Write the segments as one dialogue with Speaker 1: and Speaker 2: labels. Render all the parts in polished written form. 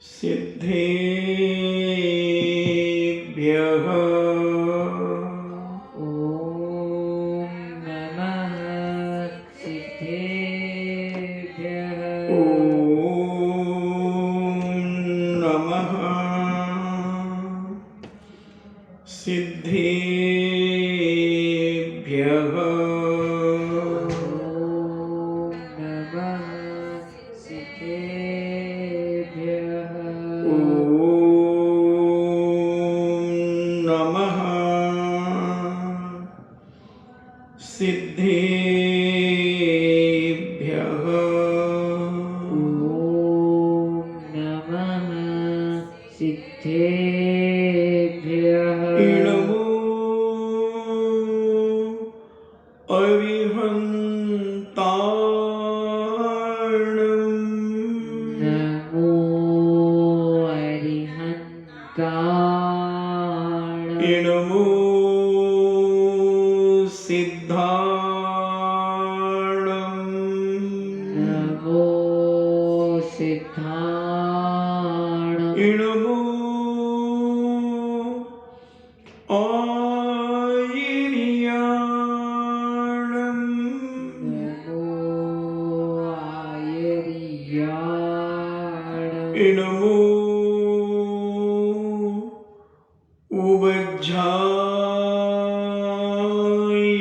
Speaker 1: सिद्धेभ्यः
Speaker 2: ॐ नमः सिद्धेभ्यः
Speaker 1: ॐ नमः सिद्धेभ्यः
Speaker 2: ॐ नमः सिद्धेभ्यः
Speaker 1: ॐ नमः सिद्धेभ्यः
Speaker 2: ॐ नमः सिद्धेभ्यः
Speaker 1: इणमो अरिहन्ताणम्
Speaker 2: नमो अरिहन्ताणम्
Speaker 1: इणमो सिद्धाणम्
Speaker 2: नमो सिद्धाणम्
Speaker 1: इणमो आयिर्याणम्
Speaker 2: नमो आयर्याणम्
Speaker 1: इणमो
Speaker 2: नमो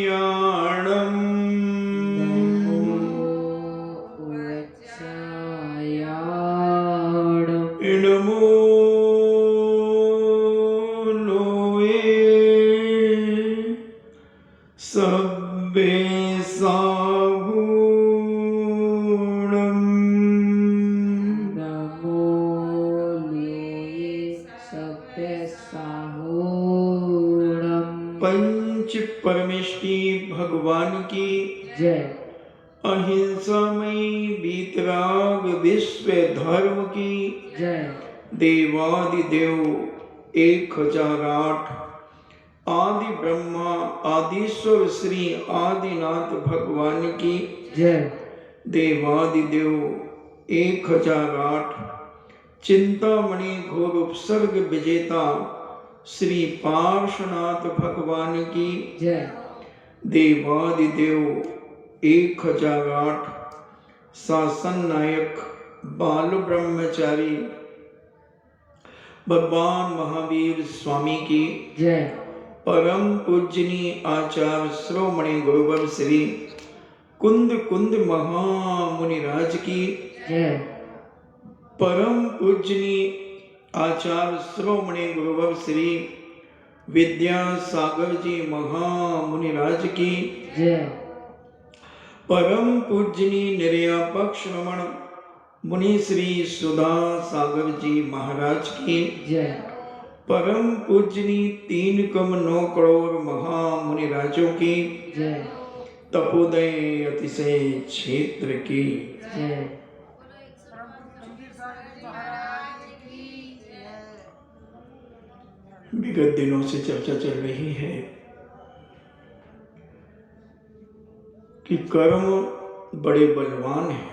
Speaker 1: उवज्झायाणम्
Speaker 2: वत्सायाणम्
Speaker 1: इणमो लोये सब्बे साहूणम्
Speaker 2: नमो लोये सभ्यसाहूणम्
Speaker 1: पंच परमेष्टि भगवान की
Speaker 2: जय
Speaker 1: अहिंसामयी वीतराग विश्व धर्म की
Speaker 2: जय
Speaker 1: देवादिदेव 1008 आदि ब्रह्मा आदिश्वर श्री आदिनाथ भगवान की
Speaker 2: जय
Speaker 1: देवादिदेव 1008 चिंतामणि घोर उपसर्ग विजेता श्री पार्श्वनाथ भगवान की
Speaker 2: जय
Speaker 1: देवादिदेव 1008 शासन नायक बाल ब्रह्मचारी भगवान महावीर स्वामी की
Speaker 2: जय
Speaker 1: परम पूजनीय आचार्य श्रोमणि गुरुवर श्री कुंद कुंद महामुनिराज की
Speaker 2: जय
Speaker 1: परम पूजनीय आचार्य श्रोमणि गुरुवर श्री विद्यासागर जी महामुनिराज की
Speaker 2: जय
Speaker 1: परम पूजनीय निर्यापक श्रमण मुनि श्री सुधा सागर जी महाराज की
Speaker 2: जय
Speaker 1: परम पूजनीय 3 कम 9 करोड़ महामुनिराजों की
Speaker 2: जय
Speaker 1: तपोदय अतिशय क्षेत्र की
Speaker 2: जय
Speaker 1: विगत दिनों से चर्चा चल रही है कि कर्म बड़े बलवान हैं,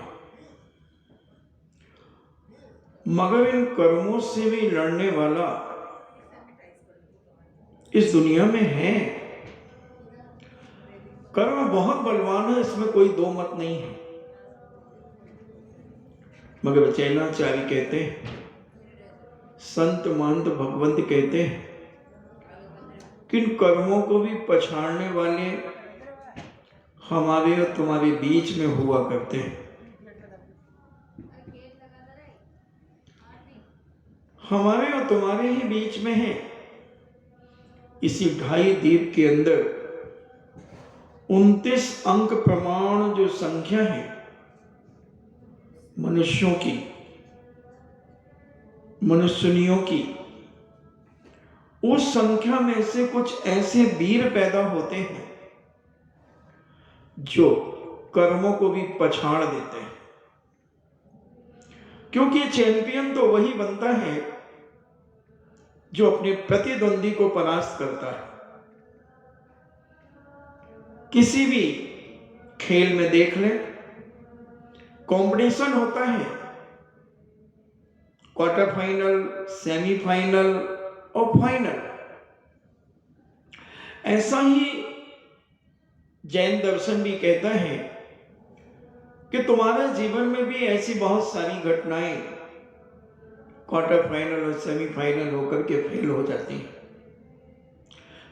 Speaker 1: मगर इन कर्मों से भी लड़ने वाला इस दुनिया में है। कर्म बहुत बलवान है, इसमें कोई दो मत नहीं है। मगर चैनाचार्य कहते हैं, संत महंत भगवंत कहते हैं कि इन कर्मों को भी पछाड़ने वाले हमारे और तुम्हारे बीच में हुआ करते हैं। हमारे और तुम्हारे ही बीच में है। इसी 2.5 दीप के अंदर 29 अंक प्रमाण जो संख्या है मनुष्यों की, मनुष्यनियों की, उस संख्या में से कुछ ऐसे वीर पैदा होते हैं जो कर्मों को भी पछाड़ देते हैं। क्योंकि चैंपियन तो वही बनता है जो अपने प्रतिद्वंदी को परास्त करता है। किसी भी खेल में देख लें, कंपटीशन होता है क्वार्टर फाइनल, सेमीफाइनल और फाइनल। ऐसा ही जैन दर्शन भी कहता है कि तुम्हारे जीवन में भी ऐसी बहुत सारी घटनाएं क्वार्टर फाइनल और सेमीफाइनल होकर के फेल हो जाती हैं।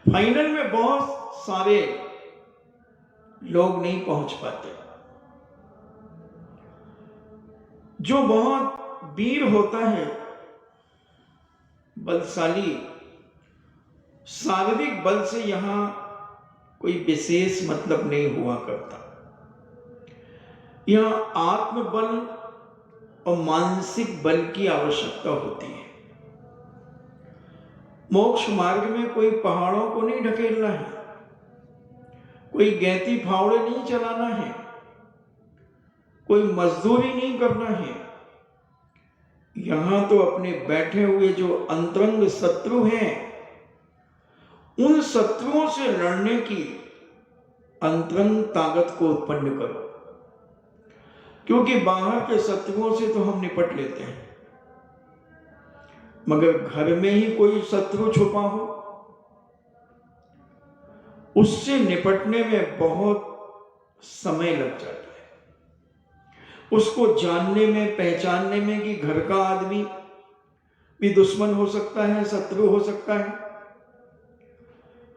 Speaker 1: फाइनल में बहुत सारे लोग नहीं पहुंच पाते। जो बहुत वीर होता है, बलशाली, शारीरिक बल से यहां कोई विशेष मतलब नहीं हुआ करता। यहां आत्मबल और मानसिक बल की आवश्यकता होती है। मोक्ष मार्ग में कोई पहाड़ों को नहीं ढकेलना है, कोई गैती फावड़े नहीं चलाना है, कोई मजदूरी नहीं करना है। यहां तो अपने बैठे हुए जो अंतरंग शत्रु हैं, उन शत्रुओं से लड़ने की अंतरंग ताकत को उत्पन्न करो। क्योंकि बाहर के शत्रुओं से तो हम निपट लेते हैं, मगर घर में ही कोई शत्रु छुपा हो, उससे निपटने में बहुत समय लग जाता है। उसको जानने में, पहचानने में कि घर का आदमी भी दुश्मन हो सकता है, शत्रु हो सकता है,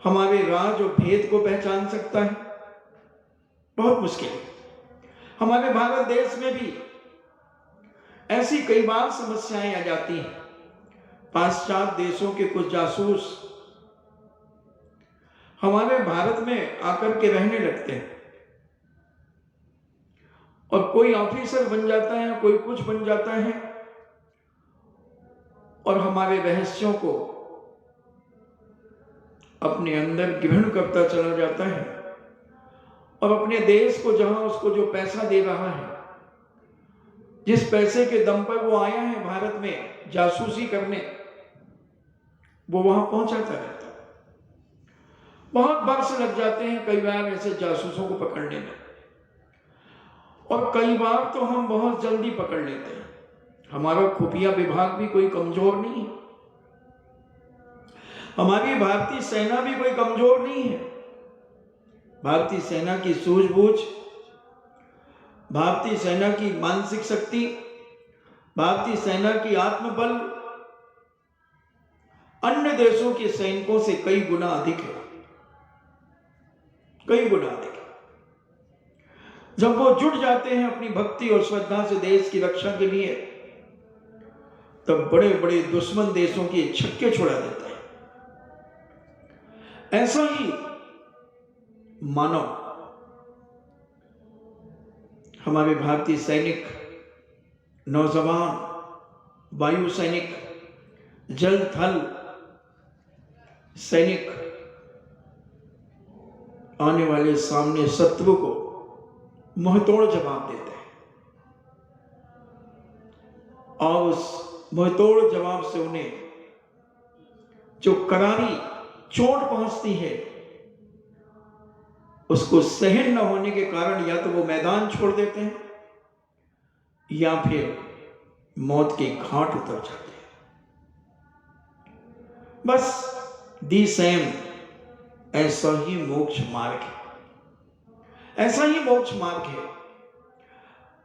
Speaker 1: हमारे राज और भेद को पहचान सकता है, बहुत मुश्किल है। हमारे भारत देश में भी ऐसी कई बार समस्याएं आ जाती हैं। पाश्चात्य देशों के कुछ जासूस हमारे भारत में आकर के रहने लगते हैं और कोई ऑफिसर बन जाता है, कोई कुछ बन जाता है और हमारे रहस्यों को अपने अंदर ग्रहण करता चला जाता है और अपने देश को, जहां उसको जो पैसा दे रहा है, जिस पैसे के दम पर वो आया है भारत में जासूसी करने, वो वहां पहुंचाता रहता है। बहुत वर्ष लग जाते हैं कई बार ऐसे जासूसों को पकड़ने में, और कई बार तो हम बहुत जल्दी पकड़ लेते हैं। हमारा खुफिया विभाग भी कोई कमजोर नहीं है, हमारी भारतीय सेना भी कोई कमजोर नहीं है। भारतीय सेना की सूझबूझ, भारतीय सेना की मानसिक शक्ति, भारतीय सेना की आत्मबल अन्य देशों के सैनिकों से कई गुना अधिक है, कई गुना अधिक है। जब वो जुट जाते हैं अपनी भक्ति और श्रद्धा से देश की रक्षा के लिए, तब बड़े बड़े दुश्मन देशों के छक्के छुड़ा देते हैं। ऐसा ही मानो हमारे भारतीय सैनिक, नौजवान, वायु सैनिक, जल थल सैनिक आने वाले सामने शत्रु को मुंहतोड़ जवाब देते हैं और उस मुंहतोड़ जवाब से उन्हें जो करारी चोट पहुंचती है, उसको सहन न होने के कारण या तो वो मैदान छोड़ देते हैं या फिर मौत के घाट उतर जाते हैं। बस दी सेम, ऐसा ही मोक्ष मार्ग है, ऐसा ही मोक्ष मार्ग है।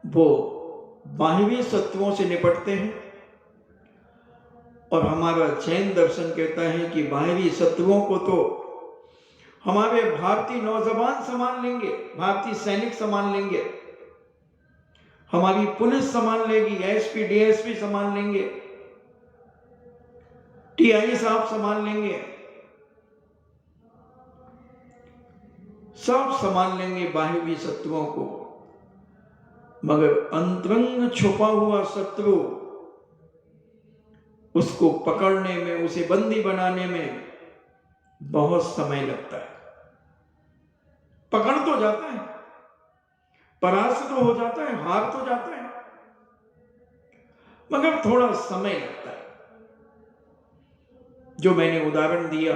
Speaker 1: वो बाह्य शत्रुओं से निपटते हैं और हमारा जैन दर्शन कहता है कि बाहरी शत्रुओं को तो हमारे भारतीय नौजवान संभाल लेंगे, भारतीय सैनिक संभाल लेंगे, हमारी पुलिस संभाल लेगी, एसपी डीएसपी संभाल लेंगे, टीआई साहब संभाल लेंगे, सब संभाल लेंगे बाह्य शत्रुओं को। मगर अंतरंग छुपा हुआ शत्रु, उसको पकड़ने में, उसे बंदी बनाने में बहुत समय लगता है। पकड़ तो जाता है, परास्त तो हो जाता है, हार तो जाता है, मगर थोड़ा समय लगता है। जो मैंने उदाहरण दिया,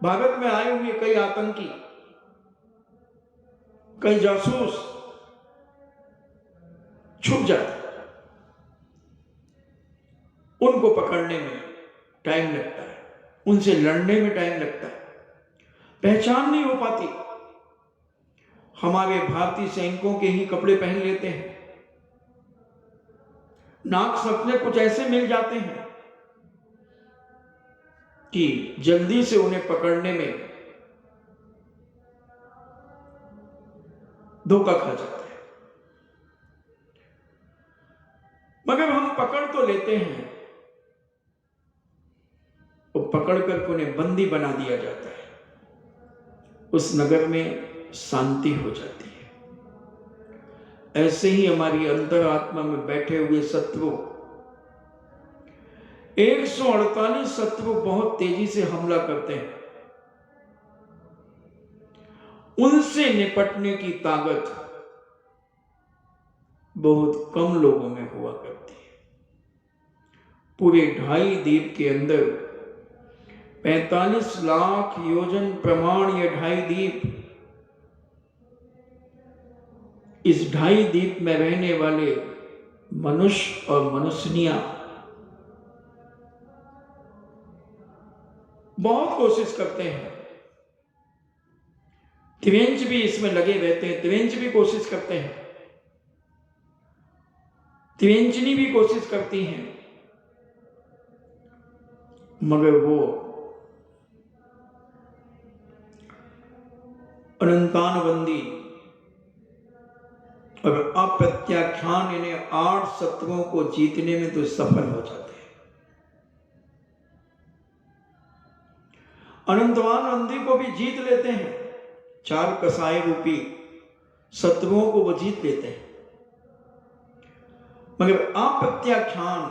Speaker 1: भारत में आए हुए कई आतंकी, कई जासूस छुप जाते, उनको पकड़ने में टाइम लगता है, उनसे लड़ने में टाइम लगता है, पहचान नहीं हो पाती। हमारे भारतीय सैनिकों के ही कपड़े पहन लेते हैं, नाक सपने कुछ ऐसे मिल जाते हैं कि जल्दी से उन्हें पकड़ने में धोखा खा जाता है। मगर हम पकड़ तो लेते हैं, वो पकड़ कर उन्हें बंदी बना दिया जाता है, उस नगर में शांति हो जाती है। ऐसे ही हमारी अंतरात्मा में बैठे हुए शत्रु, 148 शत्रु बहुत तेजी से हमला करते हैं, उनसे निपटने की ताकत बहुत कम लोगों में हुआ करती है। पूरे 2.5 द्वीप के अंदर 45 लाख योजन प्रमाण ये 2.5 द्वीप, इस 2.5 द्वीप में रहने वाले मनुष्य और मनुष्यनियां बहुत कोशिश करते हैं। त्रिवेंच भी इसमें लगे रहते हैं, त्रिवेंच भी कोशिश करते हैं, त्रिवेंचनी भी कोशिश करती हैं, मगर वो अनंतानबंदी और अप्रत्याख्यान इन्हें 8 शत्रुओं को जीतने में तो सफल हो जाते हैं। अनंतवानबंदी को भी जीत लेते हैं, 4 कसाई रूपी शत्रुओं को वो जीत लेते हैं, मगर अप्रत्याख्यान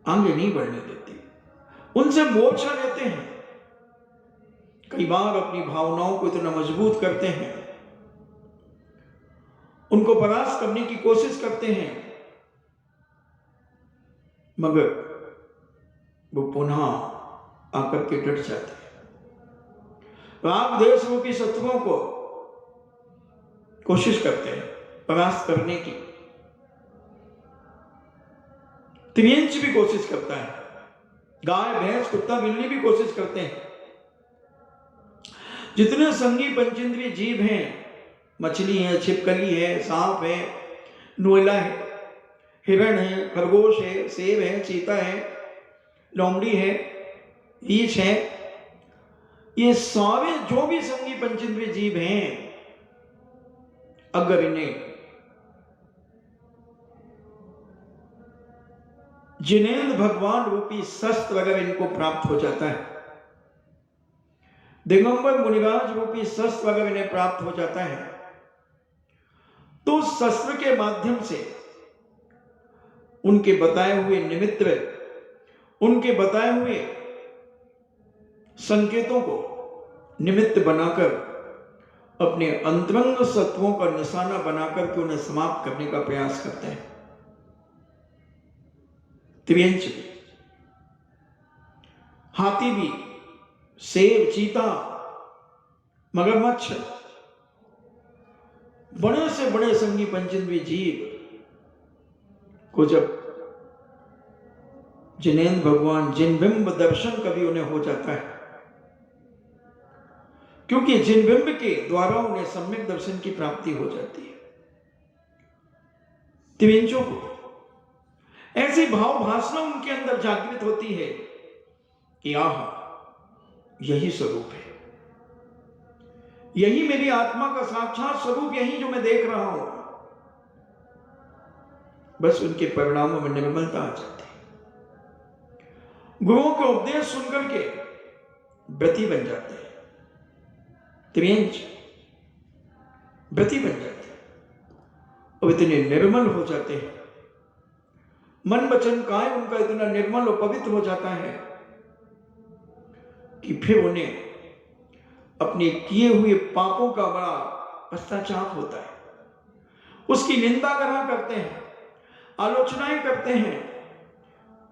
Speaker 1: आगे नहीं बढ़ने देती, उनसे मोर्चा लेते हैं। कई बार अपनी भावनाओं को इतना मजबूत करते हैं, उनको परास्त करने की कोशिश करते हैं, मगर वो पुनः आकर के डट जाते हैं। राग देश रूपी शत्रुओं को कोशिश करते हैं परास्त करने की। त्रियंच भी कोशिश करता है, गाय भैंस कुत्ता बिल्ली भी कोशिश करते हैं। जितने संगी पंचेंद्रिय जीव हैं, मछली है, छिपकली है, सांप है, नोयला है, हिरण है, खरगोश है, सेब है, चीता है, लोमड़ी है, रीछ है, ये सारे जो भी संगी पंचेंद्रिय जीव हैं, अगर इन्हें जिनेंद्र भगवान रूपी शस्त्र अगर इनको प्राप्त हो जाता है, दिगंबर मुनिराज रूपी शस्त्र अगर इन्हें प्राप्त हो जाता है, तो उस शस्त्र के माध्यम से उनके बताए हुए निमित्त, उनके बताए हुए संकेतों को निमित्त बनाकर अपने अंतरंग शत्रुओं का निशाना बनाकर के उन्हें समाप्त करने का प्रयास करते हैं। त्रियंच भी, हाथी भी, शेर, चीता, मगरमच्छ, बड़े से बड़े संगी पंचेंद्रिय जीव को जब जिनेंद्र भगवान जिनबिंब दर्शन कभी उन्हें हो जाता है, क्योंकि जिनबिंब के द्वारा उन्हें सम्यक दर्शन की प्राप्ति हो जाती है। त्रिवेंचों को ऐसी भाव भासना उनके अंदर जागृत होती है कि आह, यही स्वरूप है, यही मेरी आत्मा का साक्षात स्वरूप, यही जो मैं देख रहा हूं। बस उनके परिणामों में निर्मलता आ जाती है, गुरुओं के उपदेश सुनकर के व्रती बन जाते हैं, त्रियंच व्रती बन जाते हैं और इतने निर्मल हो जाते हैं, मन वचन काया उनका इतना निर्मल और पवित्र हो जाता है कि फिर उन्हें अपने किए हुए पापों का बड़ा पश्चाताप होता है, उसकी निंदा करते हैं, आलोचनाएं करते हैं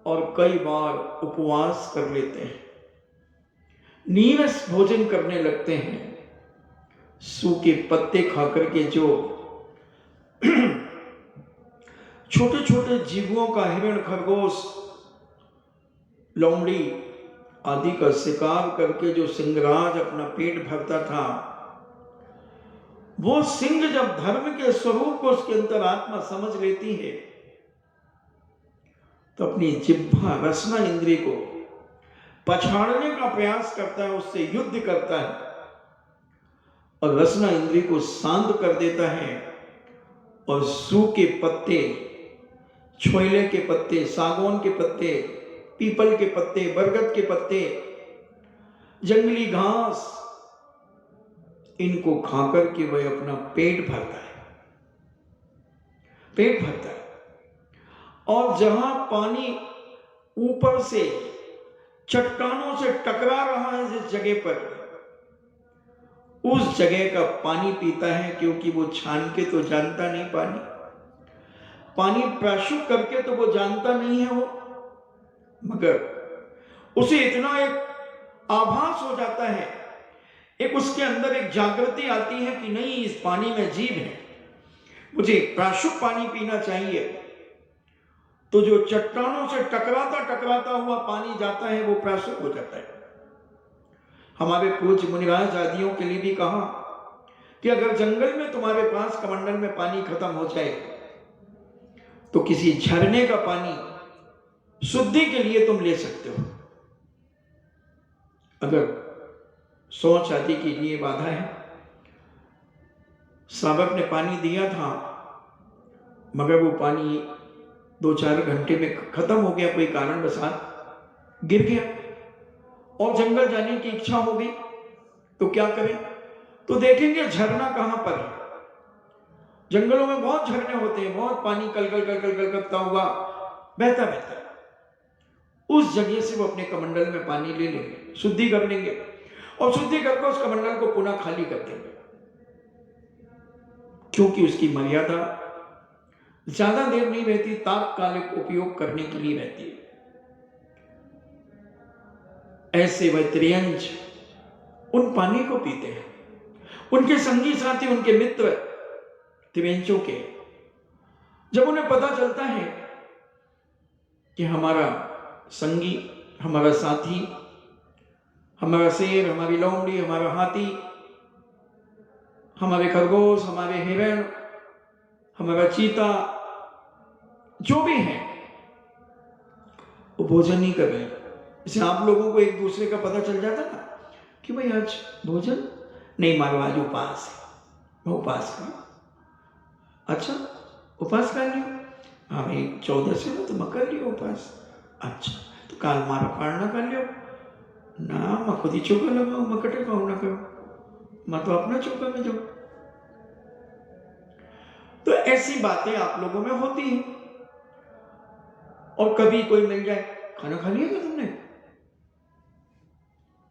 Speaker 1: और कई बार उपवास कर लेते हैं, नीरस भोजन करने लगते हैं, सूखे पत्ते खाकर के जो छोटे छोटे जीवों का, हिरण, खरगोश, लोमड़ी आदि का शिकार करके जो सिंहराज अपना पेट भरता था, वो सिंह जब धर्म के स्वरूप को उसके अंतर आत्मा समझ लेती है तो अपनी जिह्वा रसना इंद्रिय को पछाड़ने का प्रयास करता है, उससे युद्ध करता है और रसना इंद्रिय को शांत कर देता है। और सूखे पत्ते, छोइले के पत्ते, सागौन के पत्ते, पीपल के पत्ते, बरगद के पत्ते, जंगली घास, इनको खाकर के वह अपना पेट भरता है, पेट भरता है। और जहां पानी ऊपर से चट्टानों से टकरा रहा है, जिस जगह पर, उस जगह का पानी पीता है, क्योंकि वो छान के तो जानता नहीं पानी प्राशुक करके तो वो जानता नहीं है वो, मगर उसे इतना एक आभास हो जाता है, एक उसके अंदर एक जागृति आती है कि नहीं, इस पानी में जीव है, मुझे प्राशुक पानी पीना चाहिए। तो जो चट्टानों से टकराता टकराता हुआ पानी जाता है, वो प्राशुक हो जाता है। हमारे पूज्य मुनिराज आदियों के लिए भी कहा कि अगर जंगल में तुम्हारे पास कमंडल में पानी खत्म हो जाए तो किसी झरने का पानी शुद्धि के लिए तुम ले सकते हो। अगर सोच आदि के लिए बाधा है, श्रावक ने पानी दिया था मगर वो पानी 2-4 घंटे में खत्म हो गया, कोई कारणवशात गिर गया और जंगल जाने की इच्छा हो गई, तो क्या करें? तो देखेंगे झरना कहां पर है। जंगलों में बहुत झरने होते हैं, बहुत पानी कल कल कल कल कल करता हुआ बहता बहता, उस जगह से वो अपने कमंडल में पानी ले लेंगे, शुद्धि कर लेंगे और शुद्धि करके उस कमंडल को पुनः खाली कर देंगे, क्योंकि उसकी मर्यादा ज्यादा देर नहीं रहती, तात्कालिक उपयोग करने के लिए रहती है। ऐसे वह त्रियंच उन पानी को पीते हैं। उनके संगी साथी, उनके मित्र त्रियंचों के, जब उन्हें पता चलता है कि हमारा संगी, हमारा साथी, हमारा शेर, हमारी लोमड़ी, हमारा हाथी, हमारे खरगोश, हमारे हिरण, हमारा चीता, जो भी है, वो भोजन नहीं कर रहे। जैसे आप लोगों को एक दूसरे का पता चल जाता ना कि भाई आज भोजन नहीं, मारो आज उपास है, मैं उपास कर। अच्छा, उपास कर लियो? हाँ भाई 14 से तो मैं कर लियो उपास। अच्छा, तो काल मारा पाड़ना कर लियो ना, मैं खुद ही चौका लगाऊ, मैं कटे खाऊ ना करूं, मैं तो अपना चौका में जाऊं। तो ऐसी बातें आप लोगों में होती हैं। और कभी कोई मिल जाए, खाना खा लिया क्या तुमने?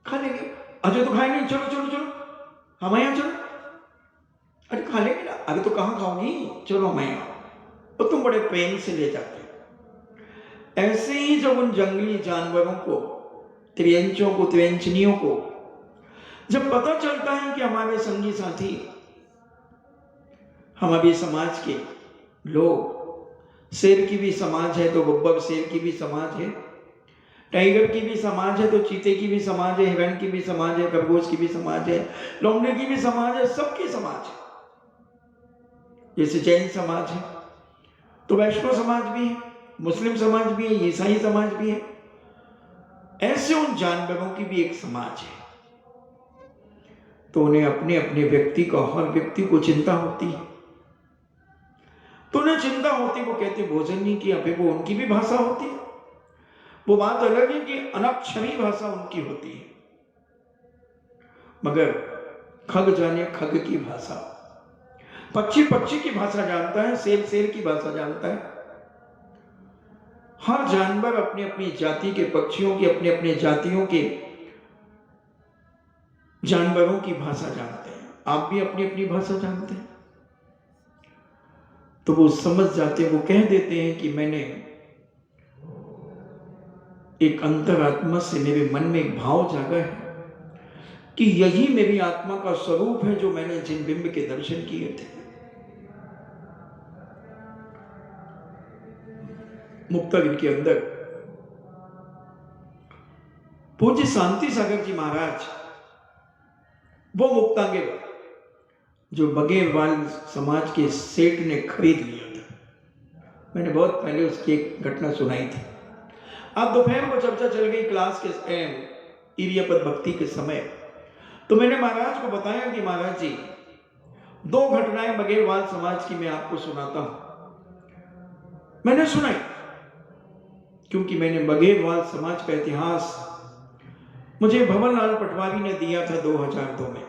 Speaker 1: खा लेंगे। अजय तो खाए नहीं, चलो चलो चलो हमारे यहाँ चलो। अरे खा लेंगे ना, अभी तो कहाँ खाओगी, चलो हमारे यहाँ। तो तुम बड़े प्रेम से ले जाते हो। ऐसे ही जब उन जंगली जानवरों को, त्रियंचों को, त्रियंचनियों को जब पता चलता है कि हमारे संगी साथी, हमारे समाज के लोग, शेर की भी समाज है तो बब्बर शेर की भी समाज है, टाइगर की भी समाज है तो चीते की भी समाज है, हिरण की भी समाज है, खरगोश की भी समाज है, लोमड़ी की भी समाज है, सबकी समाज है। जैसे जैन समाज है तो वैष्णव समाज भी है, मुस्लिम समाज भी है, ईसाई समाज भी है। ऐसे उन जानवरों की भी एक समाज है। तो उन्हें अपने अपने व्यक्ति का, हर व्यक्ति को चिंता होती है। तो उन्हें चिंता होती, वो कहते भोजन नहीं किया, फिर वो उनकी भी भाषा होती है। वो बात अलग है कि अनक्षरी भाषा उनकी होती है, मगर खग जाने खग की भाषा, पक्षी पक्षी की भाषा जानता है, शेर शेर की भाषा जानता है। हर जानवर अपनी अपनी जाति के पक्षियों की, अपने अपने जातियों के जानवरों की भाषा जानते हैं। आप भी अपनी अपनी भाषा जानते हैं। तो वो समझ जाते हैं, वो कह देते हैं कि मैंने एक अंतरात्मा से मेरे मन में एक भाव जागा है कि यही मेरी आत्मा का स्वरूप है जो मैंने जिन बिंब के दर्शन किए थे। मुक्तागिरी के अंदर पूज्य शांति सागर जी महाराज वो मुक्तांगिर जो बघेलवाल समाज के सेठ ने खरीद लिया था। मैंने बहुत पहले उसकी एक घटना सुनाई थी। आज दोपहर को चर्चा चल गई क्लास के इरियापद भक्ति के समय, तो मैंने महाराज को बताया कि महाराज जी 2 घटनाएं बघेलवाल समाज की मैं आपको सुनाता हूं। मैंने सुनाई क्योंकि मैंने बघेलवाल समाज का इतिहास मुझे भवनलाल पटवारी ने दिया था 2002 में।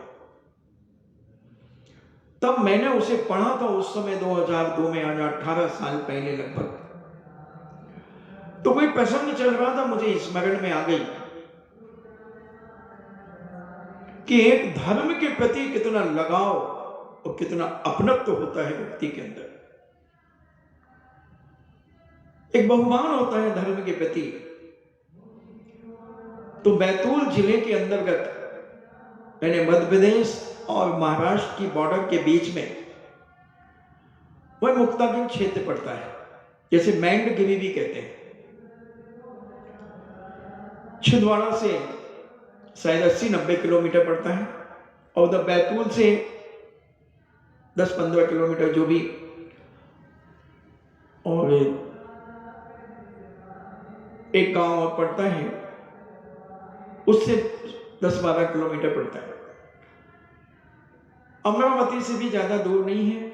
Speaker 1: तब मैंने उसे पढ़ा था उस समय 2002 में, आज 18 साल पहले लगभग। तो कोई प्रसंग चल रहा था, मुझे स्मरण में आ गई कि एक धर्म के प्रति कितना लगाव और कितना अपनत्व होता है व्यक्ति के अंदर। एक बहुमान होता है धर्म के प्रति। तो बैतूल जिले के अंतर्गत मैंने मध्य प्रदेश और महाराष्ट्र की बॉर्डर के बीच में वह मुक्तागिर क्षेत्र पड़ता है, जैसे मैंडगिरी भी कहते हैं। छिंदवाड़ा से शायद 80-90 किलोमीटर पड़ता है और उधर बैतूल से 10-15 किलोमीटर जो भी, और एक गांव और पड़ता है उससे 10-12 किलोमीटर पड़ता है। अमरावती से भी ज्यादा दूर नहीं है।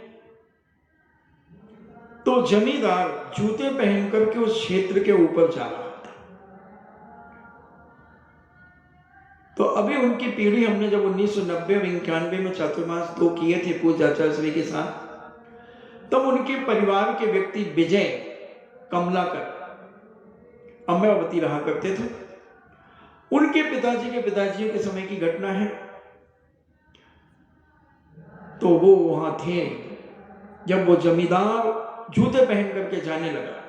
Speaker 1: तो जमींदार जूते पहन करके उस क्षेत्र के ऊपर जा रहा था। तो अभी उनकी पीढ़ी, हमने जब 1990 और 91 में चातुर्मास 2 किए थे पूज्य आचार्य श्री के साथ, तब उनके परिवार के व्यक्ति विजय कमलाकर अमरावती रहा करते थे। उनके पिताजी के पिताजियों के समय की घटना है। तो वो वहां थे जब वो जमींदार जूते पहन करके जाने लगा,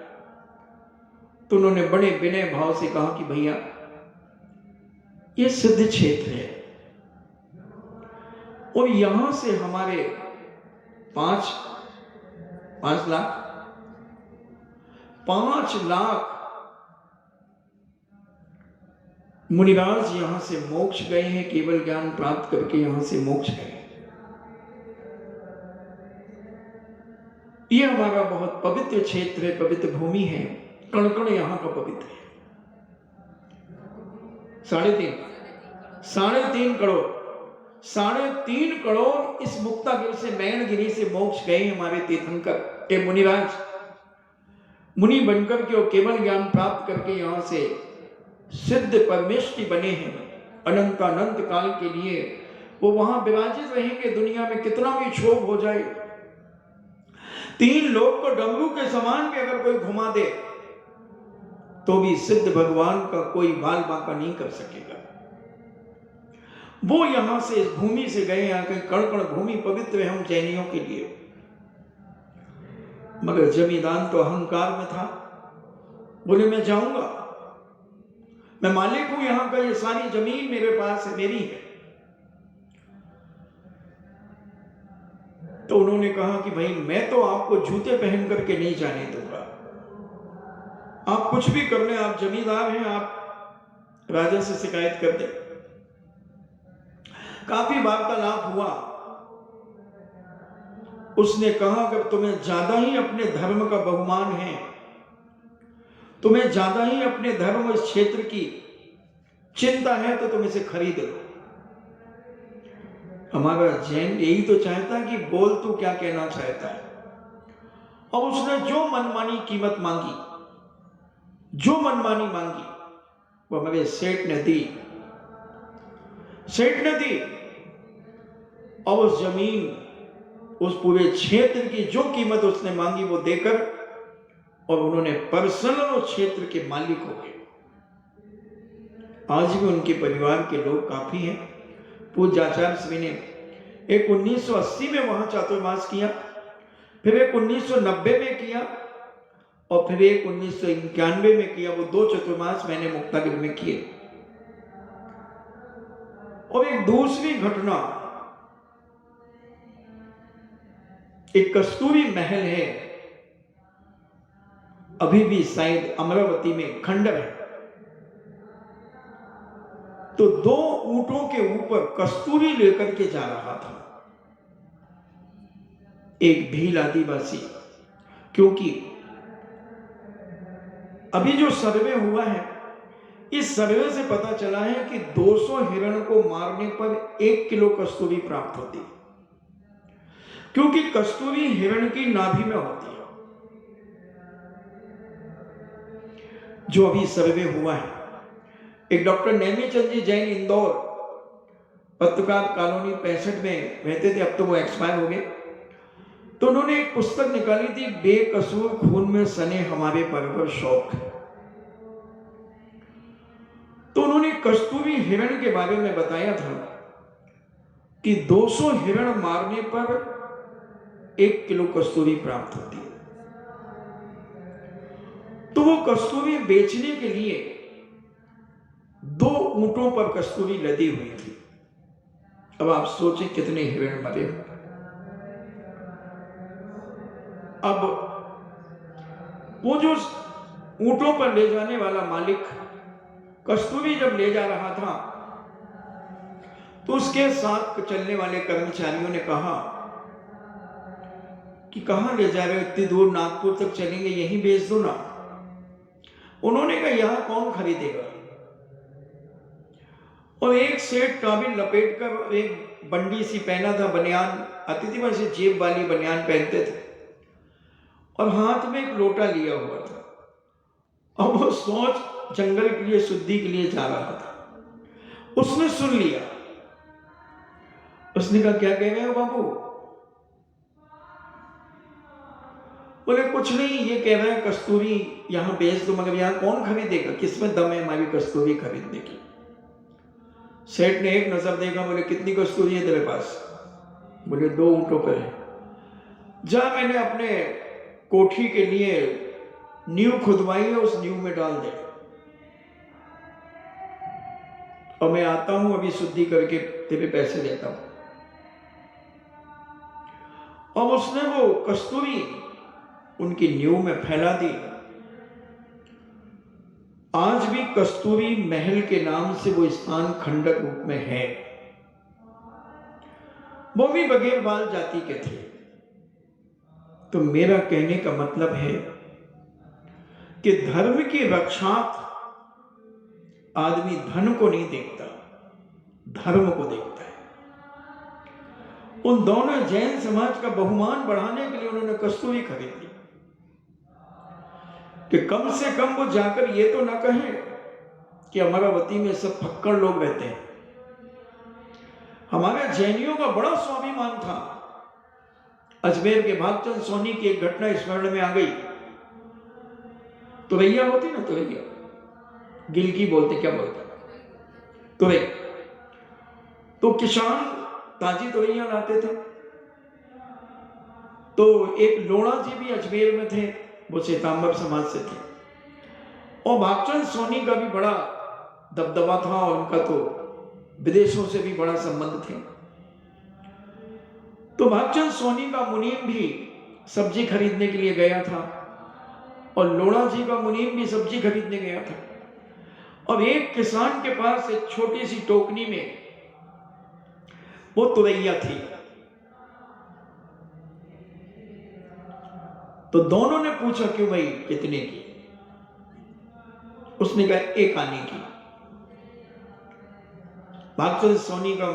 Speaker 1: तो उन्होंने बड़े विनय भाव से कहा कि भैया ये सिद्ध क्षेत्र है और यहां से हमारे 5 लाख मुनिराज यहां से मोक्ष गए हैं, केवल ज्ञान प्राप्त करके यहां से मोक्ष गए। ये हमारा बहुत पवित्र क्षेत्र है, पवित्र भूमि है, कण कण यहां का पवित्र है। 3.5 करोड़ इस मुक्तागिर से, मैणगिरी से मोक्ष गए हमारे तीर्थंकर के मुनिराज, मुनि बनकर के और केवल ज्ञान प्राप्त करके यहां से सिद्ध परमेष्टि बने हैं। अनंतानंत काल के लिए वो वहां विराजित रहेंगे। दुनिया में कितना भी क्षोभ हो जाए, 3 लोग को डमरू के समान भी अगर कोई घुमा दे तो भी सिद्ध भगवान का कोई बाल बांका नहीं कर सकेगा। वो यहां से, इस भूमि से गए। यहां की कण कण भूमि पवित्र है हम जैनियों के लिए। मगर जमींदार तो अहंकार में था, बोले मैं जाऊंगा, मैं मालिक हूं यहां का, ये सारी जमीन मेरे पास है, मेरी है। तो उन्होंने कहा कि भाई मैं तो आपको जूते पहन करके नहीं जाने दूंगा, आप कुछ भी कर लें, आप जमींदार हैं, आप राजा से शिकायत कर दें। काफी वार्तालाप हुआ। उसने कहा कि तुम्हें ज्यादा ही अपने धर्म का बहुमान है, तुम्हें ज्यादा ही अपने धर्म इस क्षेत्र की चिंता है, तो तुम इसे खरीद लो। हमारा जैन यही तो चाहता है कि बोल तू क्या कहना चाहता है। और उसने जो मनमानी कीमत मांगी, जो मनमानी मांगी, वो हमारे सेठ ने दी। और उस जमीन, उस पूरे क्षेत्र की जो कीमत उसने मांगी वो देकर, और उन्होंने पर्सनल उस क्षेत्र के मालिक हो गए। आज भी उनके परिवार के लोग काफी हैं। पूज्य आचार्य श्री ने एक 1980 में वहां चातुर्मास किया, फिर एक 1990 में किया, और फिर एक 1991 में किया। वो 2 चतुर्मास मैंने मुक्तागिर में किए। और एक दूसरी घटना, एक कस्तूरी महल है अभी भी शायद अमरावती में खंडर है। तो 2 ऊंटों के ऊपर कस्तूरी लेकर के जा रहा था एक भील आदिवासी। क्योंकि अभी जो सर्वे हुआ है, इस सर्वे से पता चला है कि 200 हिरण को मारने पर 1 किलो कस्तूरी प्राप्त होती है, क्योंकि कस्तूरी हिरण की नाभि में होती है। जो अभी सर्वे हुआ है, एक डॉक्टर नेमीचंद जी जैन इंदौर पत्रकार कॉलोनी 65 में रहते थे, अब तो वो एक्सपायर हो गए। तो उन्होंने एक पुस्तक निकाली थी, बेकसूर खून में सने हमारे परवर शौक। तो उन्होंने कस्तूरी हिरण के बारे में बताया था कि 200 हिरण मारने पर 1 किलो कस्तूरी प्राप्त होती है। तो वो कस्तूरी बेचने के लिए 2 ऊंटों पर कस्तूरी लदी हुई थी। अब आप सोचें कितने हिरण मरे। अब वो जो ऊंटों पर ले जाने वाला मालिक कस्तूरी जब ले जा रहा था, तो उसके साथ चलने वाले कर्मचारियों ने कहा कि कहां ले जा रहे हो, इतनी दूर नागपुर तक चलेंगे, यहीं बेच दो ना। उन्होंने कहा यहां कौन खरीदेगा। और एक सेठ काबिल लपेट कर एक बंडी सी पहना था, बनियान आती थी वैसे जेब वाली बनियान पहनते थे, और हाथ में एक लोटा लिया हुआ था। और वो सोच जंगल के लिए शुद्धि के लिए जा रहा था। उसने सुन लिया। उसने कहा क्या कह रहे हो बाबू। बोले कुछ नहीं, ये कह रहे हैं कस्तूरी यहां बेच दो, मगर यहां कौन खरीदेगा, किसमें दम है हमारी कस्तूरी खरीदने की। सेठ ने एक नजर देखा, बोले कितनी कस्तूरी है तेरे पास। बोले 2 ऊंटों पर है। जा, मैंने अपने कोठी के लिए नींव खुदवाई है, उस नींव में डाल दे, और मैं आता हूं अभी शुद्धि करके तेरे पैसे देता हूं। और उसने वो कस्तूरी उनकी नींव में फैला दी। आज भी कस्तूरी महल के नाम से वो स्थान खंडक रूप में है। वो भी बघेलवाल जाति के थे। तो मेरा कहने का मतलब है कि धर्म की रक्षा आदमी धन को नहीं देखता, धर्म को देखता है। उन दोनों जैन समाज का बहुमान बढ़ाने के लिए उन्होंने कस्तूरी खरीद ली, कि कम से कम वो जाकर ये तो ना कहें कि अमरावती में सब फक्कड़ लोग रहते हैं। हमारे जैनियों का बड़ा स्वाभिमान था। अजमेर के भागचंद सोनी की एक घटना स्मरण में आ गई। तुरैया होती ना, तुरैया, गिलकी बोलते, क्या बोलते, तुरई। तो किसान ताजी तुरैया लाते थे। तो एक लोड़ा जी भी अजमेर में थे, वो श्वेतांबर समाज से थे, और भागचंद सोनी का भी बड़ा दबदबा था, और उनका तो विदेशों से भी बड़ा संबंध थे। तो भागचंद सोनी का मुनीम भी सब्जी खरीदने के लिए गया था, और लोड़ा जी का मुनीम भी सब्जी खरीदने गया था। और एक किसान के पास एक छोटी सी टोकनी में वो तुरैया थी। तो दोनों ने पूछा क्यों भाई, कितने की। उसने कहा 1 आने की। भागचंद सोनी का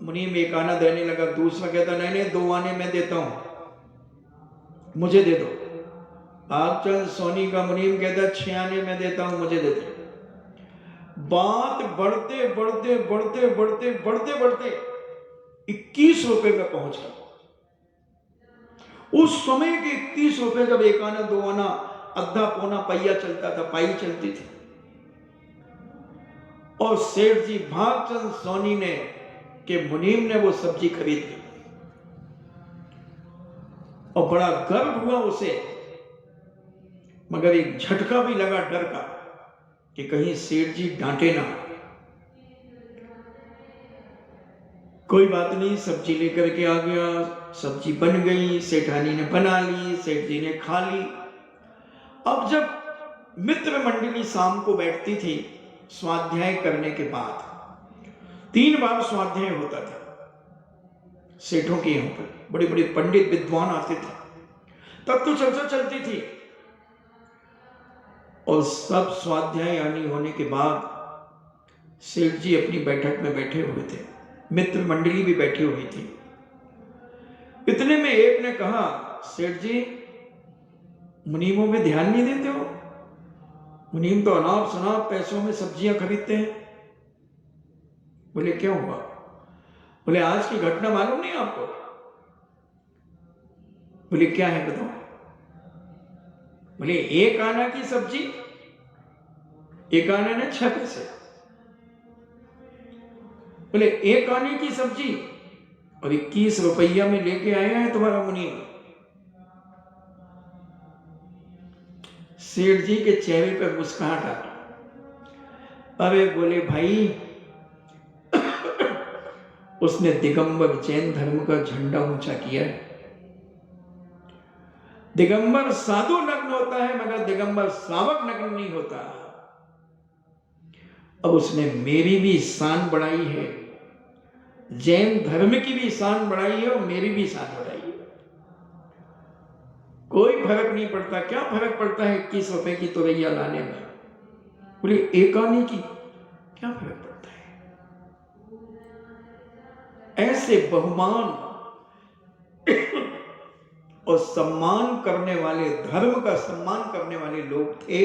Speaker 1: मुनीम 1 आना देने लगा। दूसरा कहता नहीं नहीं 2 आने मैं देता हूं, मुझे दे दो। भागचंद सोनी का मुनीम कहता 6 आने मैं देता हूं, मुझे दे दो। बात बढ़ते बढ़ते बढ़ते बढ़ते बढ़ते बढ़ते 21 रुपए में पहुंच गया। उस समय के 21 रुपए, जब 1 आना 2 आना अद्धा पौना पहिया चलता था, पाई चलती थी। और सेठ जी भागचंद सोनी ने के मुनीम ने वो सब्जी खरीद ली, और बड़ा गर्व हुआ उसे, मगर एक झटका भी लगा डर का कि कहीं सेठ जी डांटे ना। कोई बात नहीं, सब्जी लेकर के आ गया। सब्जी बन गई, सेठानी ने बना ली, सेठ जी ने खा ली। अब जब मित्र मंडली शाम को बैठती थी स्वाध्याय करने के बाद, 3 बार स्वाध्याय होता था सेठों के यहाँ पर, बड़े बड़े पंडित विद्वान आते थे, तब तो चर्चा चलती थी। और सब स्वाध्याय यानी होने के बाद सेठ जी अपनी बैठक में बैठे हुए थे, मित्र मंडली भी बैठी हुई थी। इतने में एक ने कहा, सेठ जी मुनीमों में ध्यान नहीं देते हो? मुनीम तो अनाप शनाप पैसों में सब्जियां खरीदते हैं। बोले क्या हुआ? बोले आज की घटना मालूम नहीं आपको? बोले क्या है बताओ? बोले 1 आना की सब्जी 1 आने ने 6 पैसे। बोले 1 आने की सब्जी और 21 रुपया में लेके आया है तुम्हारा मुनीम। सेठ जी के चेहरे पर मुस्कुराहट आ गई। अरे बोले भाई उसने दिगंबर जैन धर्म का झंडा ऊंचा किया है। दिगंबर साधु नग्न होता है मगर दिगंबर श्रावक नग्न नहीं होता। अब उसने मेरी भी शान बढ़ाई है, जैन धर्म की भी शान बढ़ाई है और मेरी भी शान बढ़ाई है। कोई फर्क नहीं पड़ता। क्या फर्क पड़ता है 21 रुपए की तुरैया लाने में? बोले 1 आने की क्या फर्क पड़ता है? ऐसे बहुमान और सम्मान करने वाले, धर्म का सम्मान करने वाले लोग थे।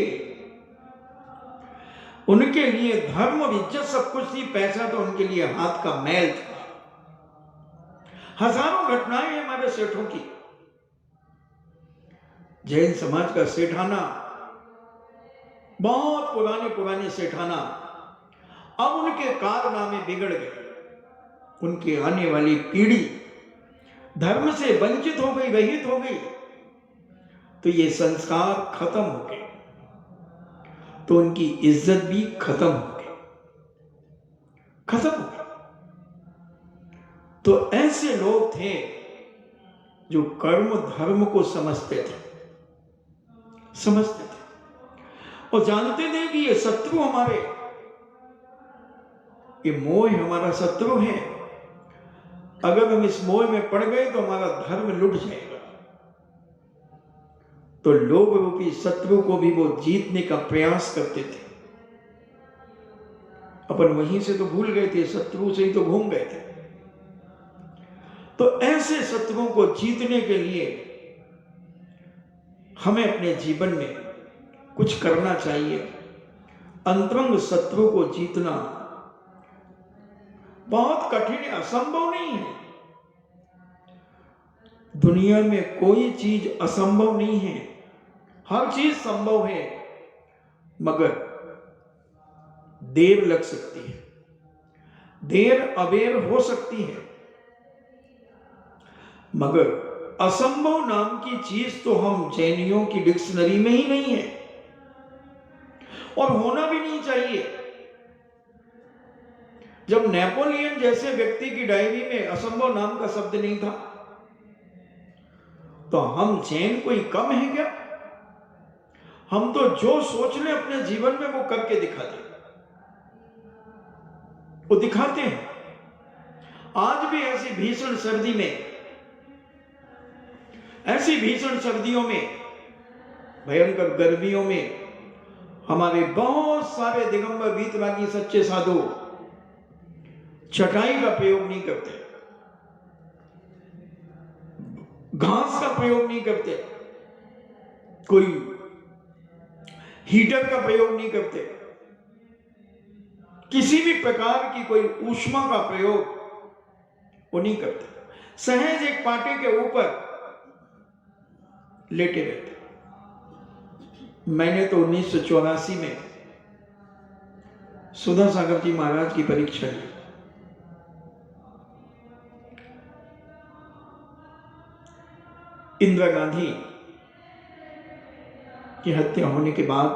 Speaker 1: उनके लिए धर्म और इज्जत सब कुछ थी, पैसा तो उनके लिए हाथ का मैल था। हजारों घटनाएं हैं हमारे सेठों की। जैन समाज का सेठाना, बहुत पुराने पुराने सेठाना, अब उनके कारनामे बिगड़ गए। उनकी आने वाली पीढ़ी धर्म से वंचित हो गई, रहित हो गई, तो ये संस्कार खत्म हो गए, तो उनकी इज्जत भी खत्म हो गई, खत्म हो गई। तो ऐसे लोग थे जो कर्म धर्म को समझते थे और जानते थे कि ये शत्रु हमारे, ये मोह हमारा शत्रु है। अगर हम इस मोह में पड़ गए तो हमारा धर्म लुट जाएगा। तो लोभ रूपी शत्रु को भी वो जीतने का प्रयास करते थे। अपन वहीं से तो भूल गए थे, शत्रु से ही तो घूम गए थे। तो ऐसे शत्रुओं को जीतने के लिए हमें अपने जीवन में कुछ करना चाहिए। अंतरंग शत्रु को जीतना बहुत कठिन है, असंभव नहीं है। दुनिया में कोई चीज असंभव नहीं है, हर चीज संभव है, मगर देर लग सकती है, देर अबेर हो सकती है, मगर असंभव नाम की चीज तो हम जैनियों की डिक्शनरी में ही नहीं है और होना भी नहीं चाहिए। जब नेपोलियन जैसे व्यक्ति की डायरी में असंभव नाम का शब्द नहीं था, तो हम जैन कोई कम है क्या? हम तो जो सोच लें अपने जीवन में वो करके दिखाते, वो दिखाते हैं। आज भी ऐसी भीषण सर्दी में, ऐसी भीषण सर्दियों में, भयंकर गर्मियों में हमारे बहुत सारे दिगंबर वीतरागी सच्चे साधु चटाई का प्रयोग नहीं करते, घास का प्रयोग नहीं करते, कोई हीटर का प्रयोग नहीं करते, किसी भी प्रकार की कोई ऊष्मा का प्रयोग वो नहीं करते। सहज एक पाटे के ऊपर लेटे रहते। मैंने तो 1984 में सुधा सागर जी महाराज की परीक्षा ली। इंदिरा गांधी की हत्या होने के बाद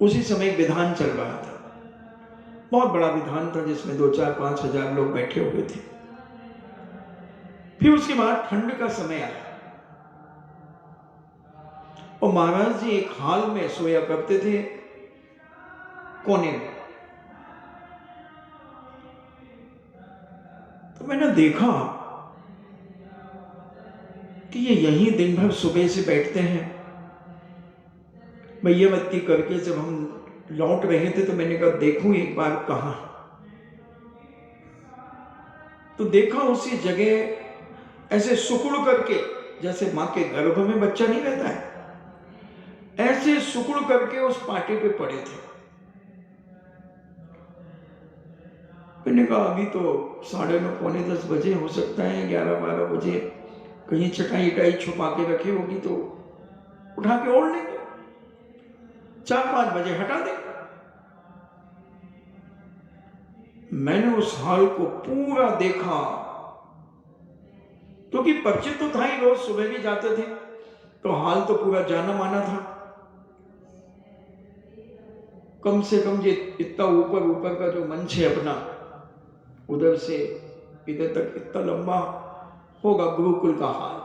Speaker 1: उसी समय विधान चल रहा था, बहुत बड़ा विधान था जिसमें 2-4-5 हजार लोग बैठे हुए थे। फिर उसके बाद ठंड का समय आया और महाराज जी एक हाल में सोया करते थे कोने में। तो मैंने देखा कि ये यहीं दिन भर सुबह से बैठते हैं। मैया बत्ती करके जब हम लौट रहे थे तो मैंने कहा देखूं एक बार कहां। तो देखा उसी जगह ऐसे सुकुड़ करके, जैसे मां के गर्भ में बच्चा नहीं रहता है, ऐसे सुकुड़ करके उस पाटे पे पड़े थे। मैंने कहा अभी तो 9:30 पौने 10 बजे, हो सकता है 11-12 बजे कहीं चटाई टाई छुपा के रखी होगी तो उठा के ओढ़ लेंगे, 4-5 बजे हटा देंगे। मैंने उस हाल को पूरा देखा, क्योंकि परिचित तो था ही, रोज सुबह भी जाते थे तो हाल तो पूरा जाना माना था। कम से कम ये इतना ऊपर का जो मंच है अपना, उधर से इधर तक इतना लंबा होगा गुरुकुल का हाल।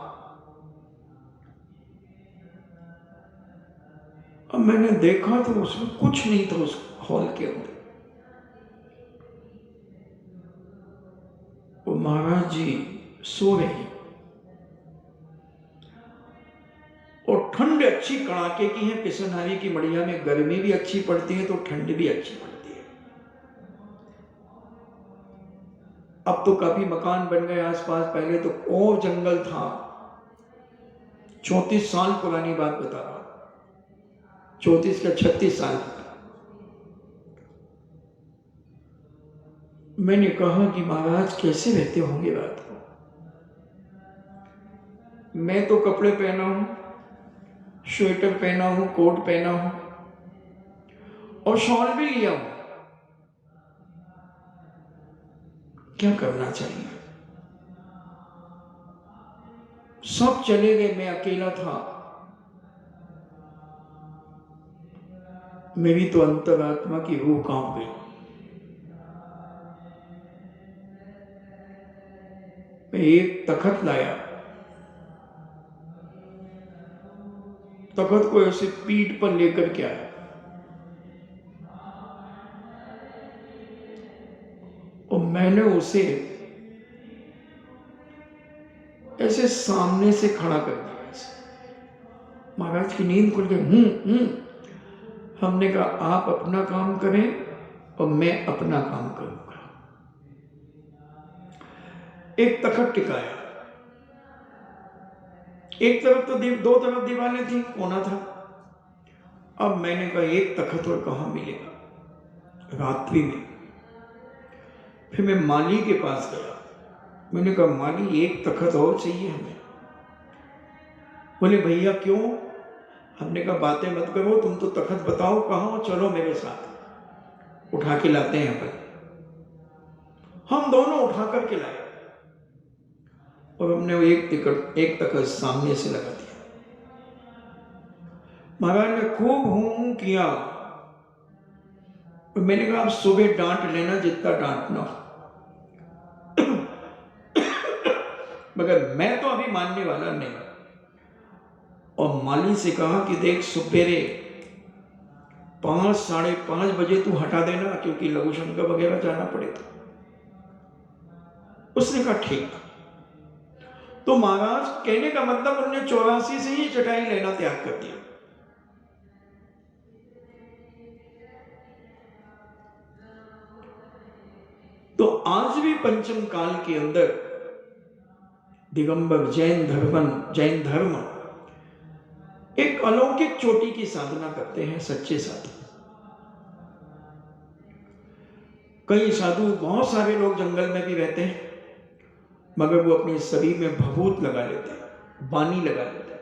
Speaker 1: अब मैंने देखा तो उसमें कुछ नहीं था उस हॉल के अंदर। वो महाराज जी सो रहे और ठंड अच्छी कड़ाके की है। पिसनहारी की मड़िया में गर्मी भी अच्छी पड़ती है तो ठंड भी अच्छी पड़ती है। अब तो काफी मकान बन गए आसपास, पहले तो और जंगल था। 34 साल पुरानी बात बता रहा हूं, 34 का 36 साल। मैंने कहा कि महाराज कैसे रहते होंगे रात को। मैं तो कपड़े पहना हूं, स्वेटर पहना हूं, कोट पहना हूं और शॉल भी लिया हूं, क्या करना चाहिए। सब चले गए, मैं अकेला था। मेरी तो अंतरात्मा की रूह कांप गई। मैं एक तखत लाया, तखत को ऐसे पीठ पर लेकर के आया और मैंने उसे ऐसे सामने से खड़ा कर दिया। महाराज की नींद खुल गई। हमने कहा आप अपना काम करें और मैं अपना काम करूंगा। एक तखत टिकाया, एक तरफ तो दो तरफ दीवारें थी, कोना था। अब मैंने कहा एक तखत और कहां मिलेगा रात्रि में। फिर मैं माली के पास गया, मैंने कहा माली एक तखत और चाहिए हमें। बोले भैया क्यों? हमने कहा बातें मत करो, तुम तो तखत बताओ कहां, चलो मेरे साथ, उठा के लाते हैं अपन। हम दोनों उठा करके लाए और हमने वो एक तखत सामने से लगा दिया। महाराज ने खूब हूं किया। मैंने कहा आप सुबह डांट लेना जितना डांटना, मगर मैं तो अभी मानने वाला नहीं। और माली से कहा कि देख सुपेरे 5, 5:30 बजे तू हटा देना, क्योंकि लघु शंकर वगैरह जाना पड़े तो। उसने कहा ठीक। तो महाराज कहने का मतलब उन्होंने 84 से ही चटाई लेना त्याग कर दिया। तो आज भी पंचम काल के अंदर दिगंबर जैन धर्म एक अलौकिक चोटी की साधना करते हैं सच्चे साधु। कई साधु, बहुत सारे लोग जंगल में भी रहते हैं, मगर वो अपने शरीर में भभूत लगा लेते हैं, बानी लगा लेते हैं।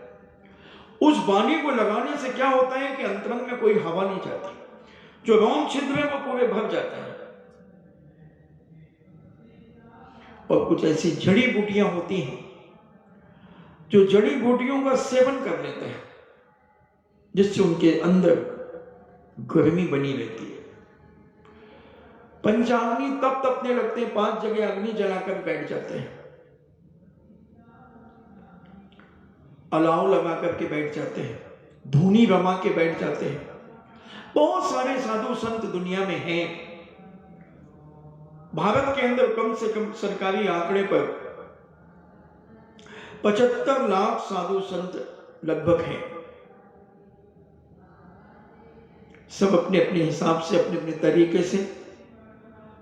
Speaker 1: उस बानी को लगाने से क्या होता है कि अंतरंग में कोई हवा नहीं जाती, जो रोम छिद्र है वो पूरे भर जाते हैं। और कुछ ऐसी जड़ी बूटियां होती हैं जो जड़ी बूटियों का सेवन कर लेते हैं, जिससे उनके अंदर गर्मी बनी रहती है। पंचाग्नि तप तपने लगते हैं, 5 जगह अग्नि जलाकर बैठ जाते हैं, अलाव लगा करके बैठ जाते हैं, धूनी रमा के बैठ जाते हैं। बहुत सारे साधु संत दुनिया में हैं। भारत के अंदर कम से कम सरकारी आंकड़े पर 75 लाख साधु संत लगभग हैं। सब अपने अपने हिसाब से, अपने अपने तरीके से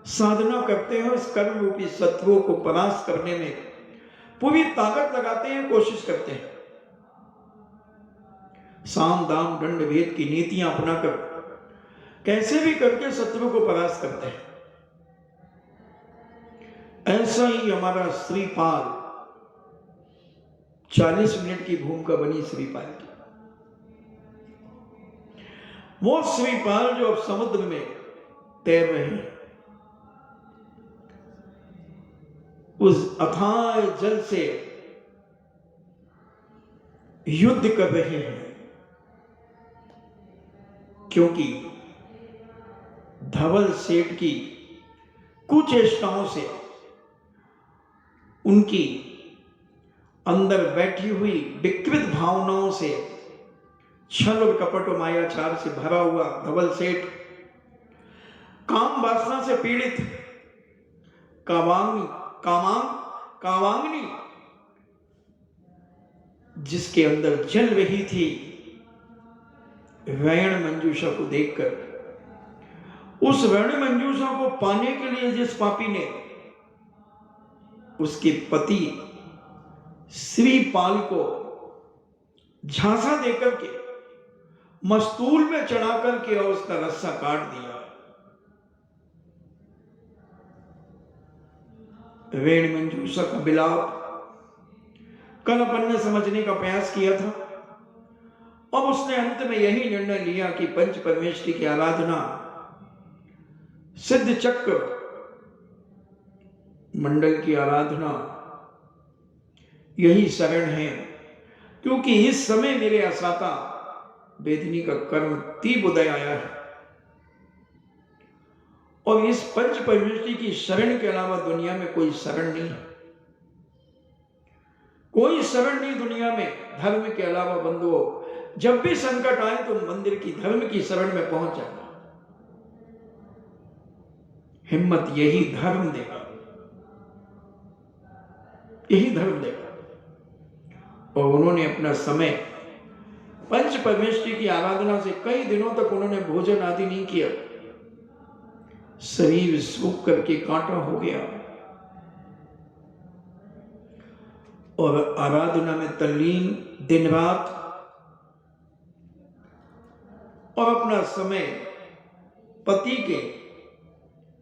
Speaker 1: साधना करते हैं। इस कर्म रूपी शत्रुओं को परास्त करने में पूरी ताकत लगाते हैं, कोशिश करते हैं। साम दाम दंड भेद की नीतियां अपनाकर कैसे भी करके शत्रु को परास्त करते हैं। ऐसा ही हमारा श्रीपाल 40 मिनट की भूमिका बनी श्रीपाल की। वो श्रीपाल जो अब समुद्र में तैर रहे हैं, उस अथाह जल से युद्ध कर रहे हैं, क्योंकि धवल सेठ की कुचेष्टाओं से, उनकी अंदर बैठी हुई विकृत भावनाओं से, छल और कपट और मायाचार से भरा हुआ धवल सेठ काम वासना से पीड़ित कामांगनी जिसके अंदर जल रही थी, वैण मंजूषा को देखकर, उस वैण मंजूषा को पाने के लिए जिस पापी ने उसके पति श्रीपाल को झांसा देकर के मस्तूल में चढ़ा करके और उसका रस्सा काट दिया। वेण मंजूषा का बिलाप कल अपन ने समझने का प्रयास किया था। अब उसने अंत में यही निर्णय लिया कि पंच परमेष्ठी की आराधना, सिद्ध चक्र मंडल की आराधना, यही शरण है, क्योंकि इस समय मेरे असाता वेदिनी का कर्म तीव्र उदय आया है और इस पंच परमेष्ठी की शरण के अलावा दुनिया में कोई शरण नहीं है। कोई शरण नहीं दुनिया में धर्म के अलावा। बंधुओं, जब भी संकट आए तो मंदिर की, धर्म की शरण में पहुंच जाना। हिम्मत यही धर्म देगा, यही धर्म देगा। और उन्होंने अपना समय पंच परमेष्ठी की आराधना से कई दिनों तक उन्होंने भोजन आदि नहीं किया। शरीर सूख करके कांटा हो गया और आराधना में तल्लीन दिन रात, और अपना समय पति के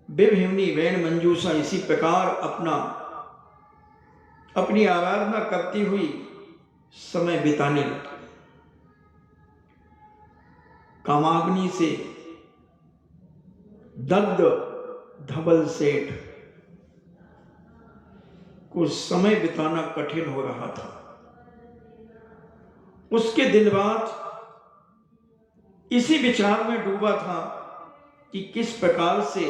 Speaker 1: विभिन्नी वैण मंजूषा इसी प्रकार अपनी आराधना करती हुई समय बिताने लगे। कामाग्नि से दग्ध धवल सेठ को समय बिताना कठिन हो रहा था। उसके दिन रात इसी विचार में डूबा था कि किस प्रकार से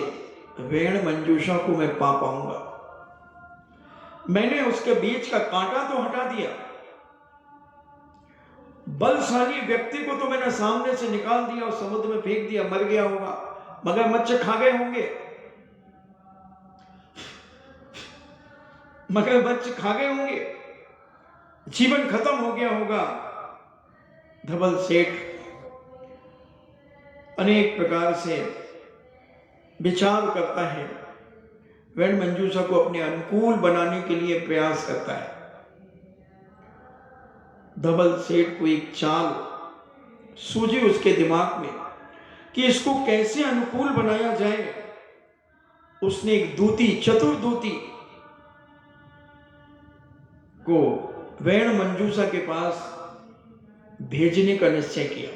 Speaker 1: वेण मंजूषा को मैं पा पाऊंगा। मैंने उसके बीच का कांटा तो हटा दिया, बलशाली व्यक्ति को तो मैंने सामने से निकाल दिया और समुद्र में फेंक दिया, मर गया होगा, मगरमच्छ खा गए होंगे, मगरमच्छ खा गए होंगे, जीवन खत्म हो गया होगा। धवल सेठ अनेक प्रकार से विचार करता है, वेण मंजूषा को अपने अनुकूल बनाने के लिए प्रयास करता है। धवल सेठ को एक चाल सूझी उसके दिमाग में कि इसको कैसे अनुकूल बनाया जाए। उसने एक दूती, चतुर दूती को वेण मंजूषा के पास भेजने का निश्चय किया।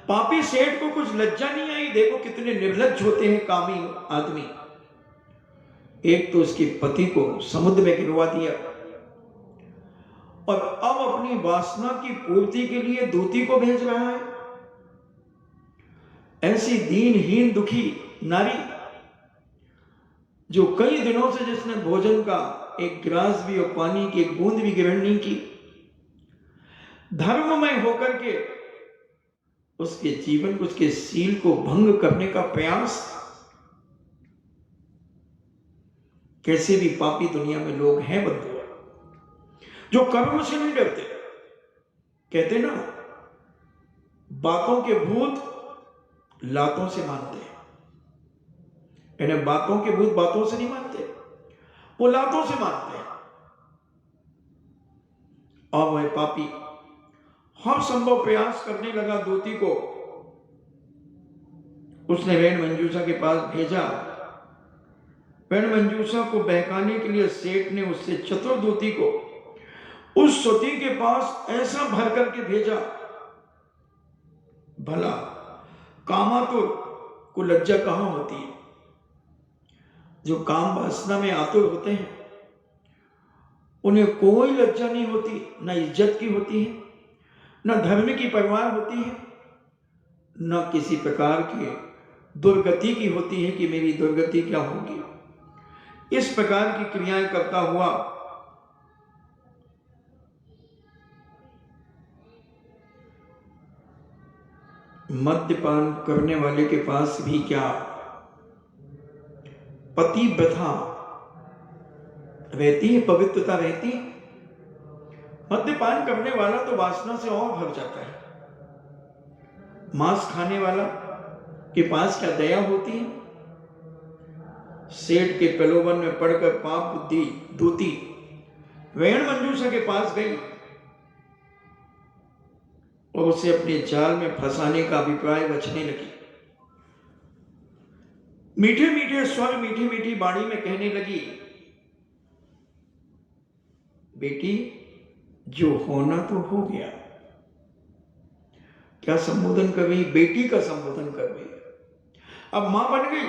Speaker 1: पापी सेठ को कुछ लज्जा नहीं आई। देखो कितने निर्लज्ज होते हैं कामी आदमी। एक तो उसके पति को समुद्र में गिरवा दिया और अब अपनी वासना की पूर्ति के लिए दूती को भेज रहा है। ऐसी दीनहीन दुखी नारी जो कई दिनों से, जिसने भोजन का एक गिलास भी और पानी की एक बूंद भी ग्रहण नहीं की, धर्ममय होकर के उसके जीवन को, उसके सील को भंग करने का प्रयास। कैसे भी पापी दुनिया में लोग हैं बंधु, जो कर्म से नहीं डरते। कहते ना, बातों के भूत लातों से मानते हैं। यानी बातों के भूत बातों से नहीं मानते, वो लातों से मानते हैं। और वह पापी हर संभव प्रयास करने लगा दूती को। उसने वेण मंजूषा के पास भेजा। वेण मंजूषा को बहकाने के लिए सेठ ने उससे चतुर दूती को उस सती के पास ऐसा भर करके भेजा। भला कामातुर को लज्जा कहां होती है? जो काम वासना में आतुर होते हैं उन्हें कोई लज्जा नहीं होती, न इज्जत की होती है, न धर्म की परवाह होती है, न किसी प्रकार की दुर्गति की होती है कि मेरी दुर्गति क्या होगी। इस प्रकार की क्रियाएं करता हुआ मद्यपान करने वाले के पास भी क्या पतिव्रता रहती है, पवित्रता रहती है। मद्यपान करने वाला तो वासना से और भर जाता है। मांस खाने वाला के पास क्या दया होती है? सेठ के प्रलोभन में पड़कर पाप बुद्धि दूती वेण मंजूषा के पास गई और उसे अपने जाल में फंसाने का अभिप्राय बचने लगी। मीठे मीठे स्वर, मीठी मीठी बाणी में कहने लगी, बेटी जो होना तो हो गया। क्या संबोधन कर रही? बेटी का संबोधन कर रही। अब मां बन गई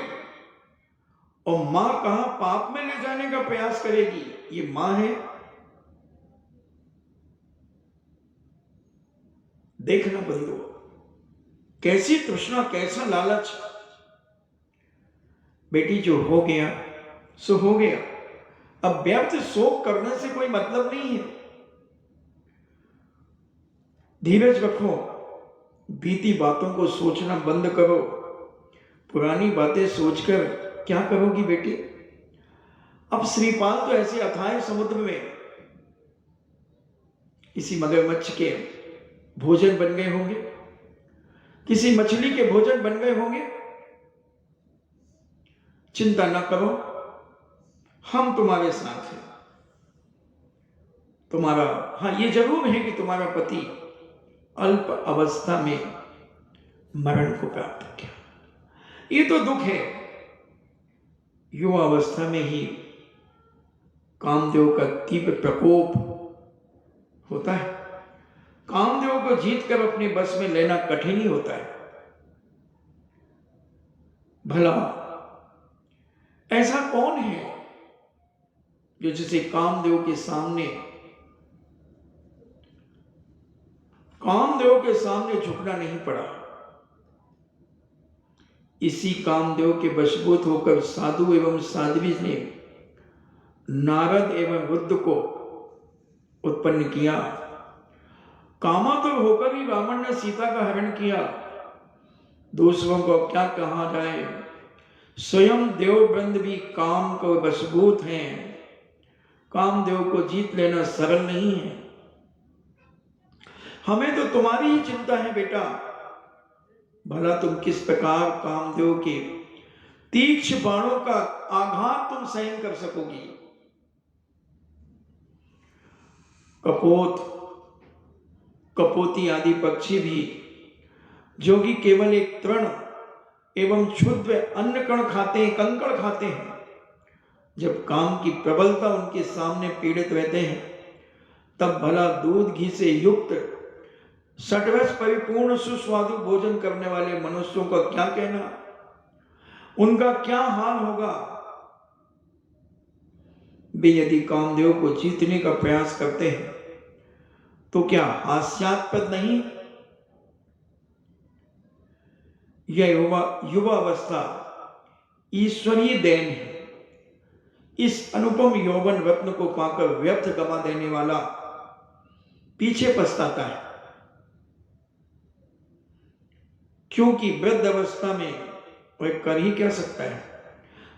Speaker 1: और मां कहां पाप में ले जाने का प्रयास करेगी? ये मां है। देखना बंधु, कैसी तृष्णा, कैसा लालच। बेटी जो हो गया सो हो गया। अब व्यर्थ शोक करने से कोई मतलब नहीं है। धीरज रखो, बीती बातों को सोचना बंद करो। पुरानी बातें सोचकर क्या करोगी बेटी? अब श्रीपाल तो ऐसे अथाह समुद्र में किसी मगरमच्छ के भोजन बन गए होंगे, किसी मछली के भोजन बन गए होंगे। चिंता न करो, हम तुम्हारे साथ हैं। तुम्हारा, हाँ ये जरूर है कि तुम्हारा पति अल्प अवस्था में मरण को प्राप्त किया। ये तो दुख है। युवा अवस्था में ही कामदेव का तीव्र प्रकोप होता है। कामदेव को जीतकर अपने बस में लेना कठिन ही होता है। भला ऐसा कौन है जो जिसे कामदेव के सामने झुकना नहीं पड़ा? इसी कामदेव के वशभूत होकर साधु एवं साध्वी ने नारद एवं रुद्र को उत्पन्न किया। कामातुर होकर ही रावण ने सीता का हरण किया। दूसरों को क्या कहा जाए, स्वयं देववृंद भी काम को वशभूत हैं। कामदेव को जीत लेना सरल नहीं है। हमें तो तुम्हारी ही चिंता है बेटा। भला तुम किस प्रकार कामदेव के तीक्ष्ण बाणों का आघात तुम सहन कर सकोगी? कपोती आदि पक्षी भी, जो कि केवल एक तृण एवं क्षुद्र अन्न कण खाते हैं, कंकड़ खाते हैं, जब काम की प्रबलता उनके सामने पीड़ित रहते हैं, तब भला दूध घी से युक्त सटरस परिपूर्ण सुस्वादु भोजन करने वाले मनुष्यों का क्या कहना? उनका क्या हाल होगा? वे यदि कामदेव को जीतने का प्रयास करते हैं तो क्या हास्यास्पद नहीं? यह युवावस्था ईश्वरीय देन है। इस अनुपम यौवन रत्न को पाकर व्यर्थ गवा देने वाला पीछे पछताता है। क्योंकि वृद्ध अवस्था में वह कर ही क्या सकता है।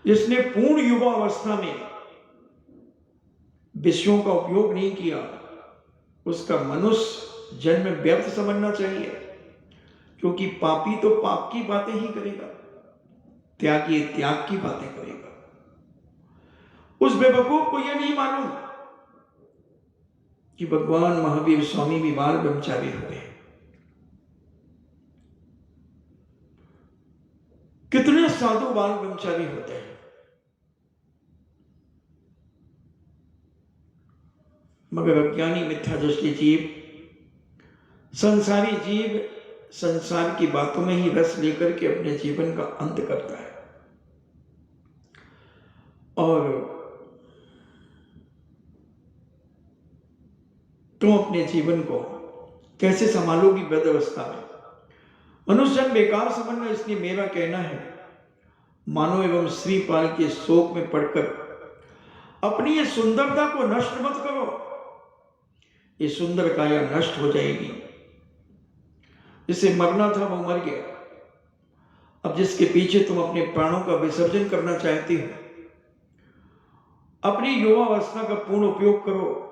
Speaker 1: जिसने पूर्ण युवा अवस्था में विषयों का उपयोग नहीं किया, उसका मनुष्य जन्म व्यर्थ समझना चाहिए, क्योंकि पापी तो पाप की बातें ही करेगा, त्यागी त्याग की बातें करेगा। उस बेवकूफ को यह नहीं मालूम कि भगवान महावीर स्वामी भी बाल ब्रह्मचारी हुए। कितने साधु बाल ब्रह्मचारी होते हैं, मगर अज्ञानी मिथ्या दृष्टि जीव, संसारी जीव संसार की बातों में ही रस लेकर के अपने जीवन का अंत करता है। और तुम अपने जीवन को कैसे संभालोगी वृद्ध अवस्था में? मनुष्य जन्म बेकार समझना, इसलिए मेरा कहना है मानव एवं श्रीपाल के शोक में पड़कर अपनी ये सुंदरता को नष्ट मत करो। ये सुंदर काया नष्ट हो जाएगी। जिसे मरना था वो मर गया। अब जिसके पीछे तुम अपने प्राणों का विसर्जन करना चाहती हो, अपनी युवा अवस्था का पूर्ण उपयोग करो।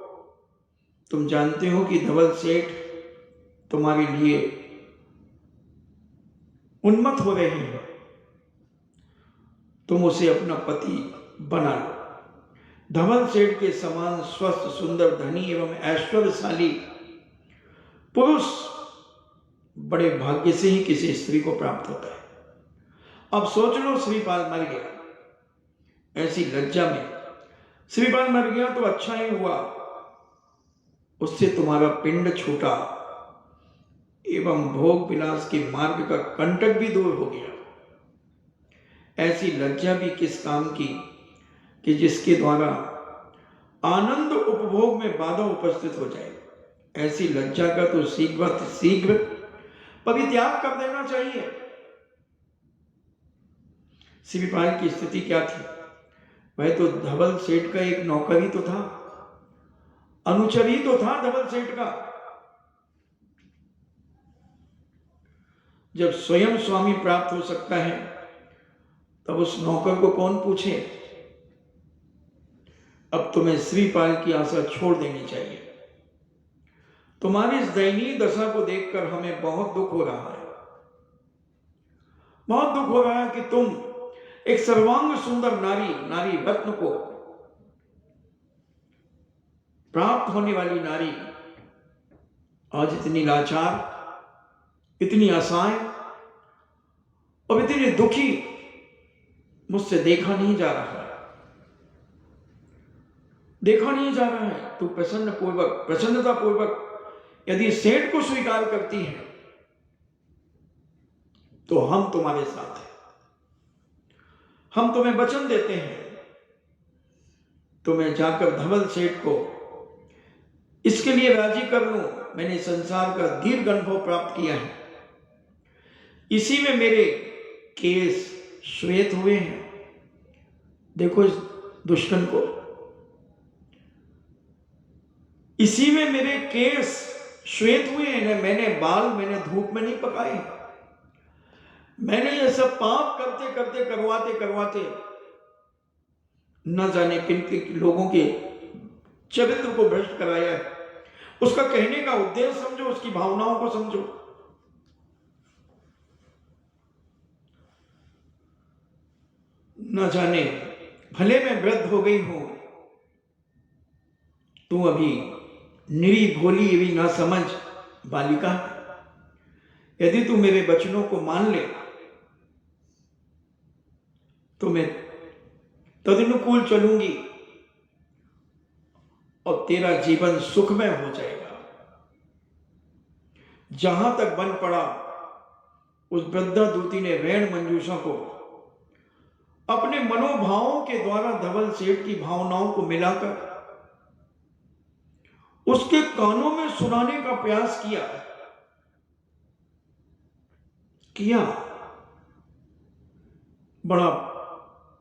Speaker 1: तुम जानते हो कि धवल सेठ तुम्हारे लिए उन्मत्त हो रहे हैं, तुम उसे अपना पति बना लो। धवल सेठ के समान स्वस्थ, सुंदर, धनी एवं ऐश्वर्यशाली पुरुष बड़े भाग्य से ही किसी स्त्री को प्राप्त होता है। अब सोच लो, श्रीपाल मर गया, ऐसी लज्जा में श्रीपाल मर गया तो अच्छा ही हुआ, उससे तुम्हारा पिंड छूटा एवं भोग विलास के मार्ग का कंटक भी दूर हो गया। ऐसी लज्जा भी किस काम की कि जिसके द्वारा आनंद उपभोग में बाधा उपस्थित हो जाए। ऐसी लज्जा का तो शीघ्र परित्याग कर देना चाहिए। श्रीपाल की स्थिति क्या थी? वह तो धवल सेठ का एक नौकर ही तो था, अनुचर ही तो था धवल सेठ का। जब स्वयं स्वामी प्राप्त हो सकता है, तब उस नौकर को कौन पूछे? अब तुम्हें श्रीपाल की आशा छोड़ देनी चाहिए। तुम्हारी इस दयनीय दशा को देखकर हमें बहुत दुख हो रहा है। बहुत दुख हो रहा है कि तुम एक सर्वांग सुंदर नारी रत्न को, प्राप्त होने वाली नारी आज इतनी लाचार, इतनी असहाय और इतनी दुखी मुझसे देखा नहीं जा रहा है। देखा नहीं जा रहा है। तू प्रसन्नता पूर्वक यदि सेठ को स्वीकार करती है तो हम तुम्हारे साथ हैं। हम तुम्हें वचन देते हैं, तुम्हें जाकर धवल सेठ को इसके लिए राजी कर लूं। मैंने संसार का दीर्घ अनुभव प्राप्त किया है, इसी में मेरे केस श्वेत हुए हैं। देखो इस दुष्टन को, इसी में मेरे केस श्वेत हुए हैं। मैंने बाल मैंने धूप में नहीं पकाए। मैंने ये सब पाप करते करवाते न जाने किन किन लोगों के चरित्र को भ्रष्ट कराया है। उसका कहने का उद्देश्य समझो, उसकी भावनाओं को समझो। न जाने भले मैं वृद्ध हो गई हूं, तू अभी निरी भोली एवं ना समझ बालिका। यदि तू मेरे वचनों को मान ले तो मैं तदनुकूल चलूंगी और तेरा जीवन सुखमय हो जाएगा। जहां तक बन पड़ा, उस वृद्धा दूती ने रैण मंजूषा को अपने मनोभावों के द्वारा धवल सेठ की भावनाओं को मिलाकर उसके कानों में सुनाने का प्रयास किया। बड़ा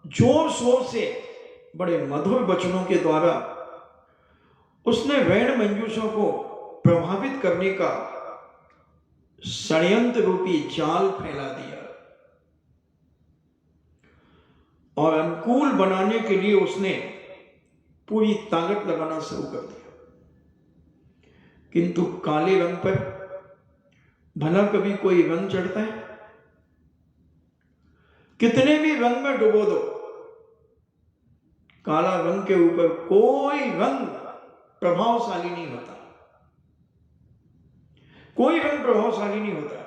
Speaker 1: जोर शोर से, बड़े मधुर वचनों के द्वारा उसने रैण मंजूषा को प्रभावित करने का षड्यंत्र रूपी जाल फैला दिया और अनुकूल बनाने के लिए उसने पूरी ताकत लगाना शुरू कर दिया। किंतु काले रंग पर भला कभी कोई रंग चढ़ता है? कितने भी रंग में डुबो दो, काला रंग के ऊपर कोई रंग प्रभावशाली नहीं होता, कोई रंग प्रभावशाली नहीं होता।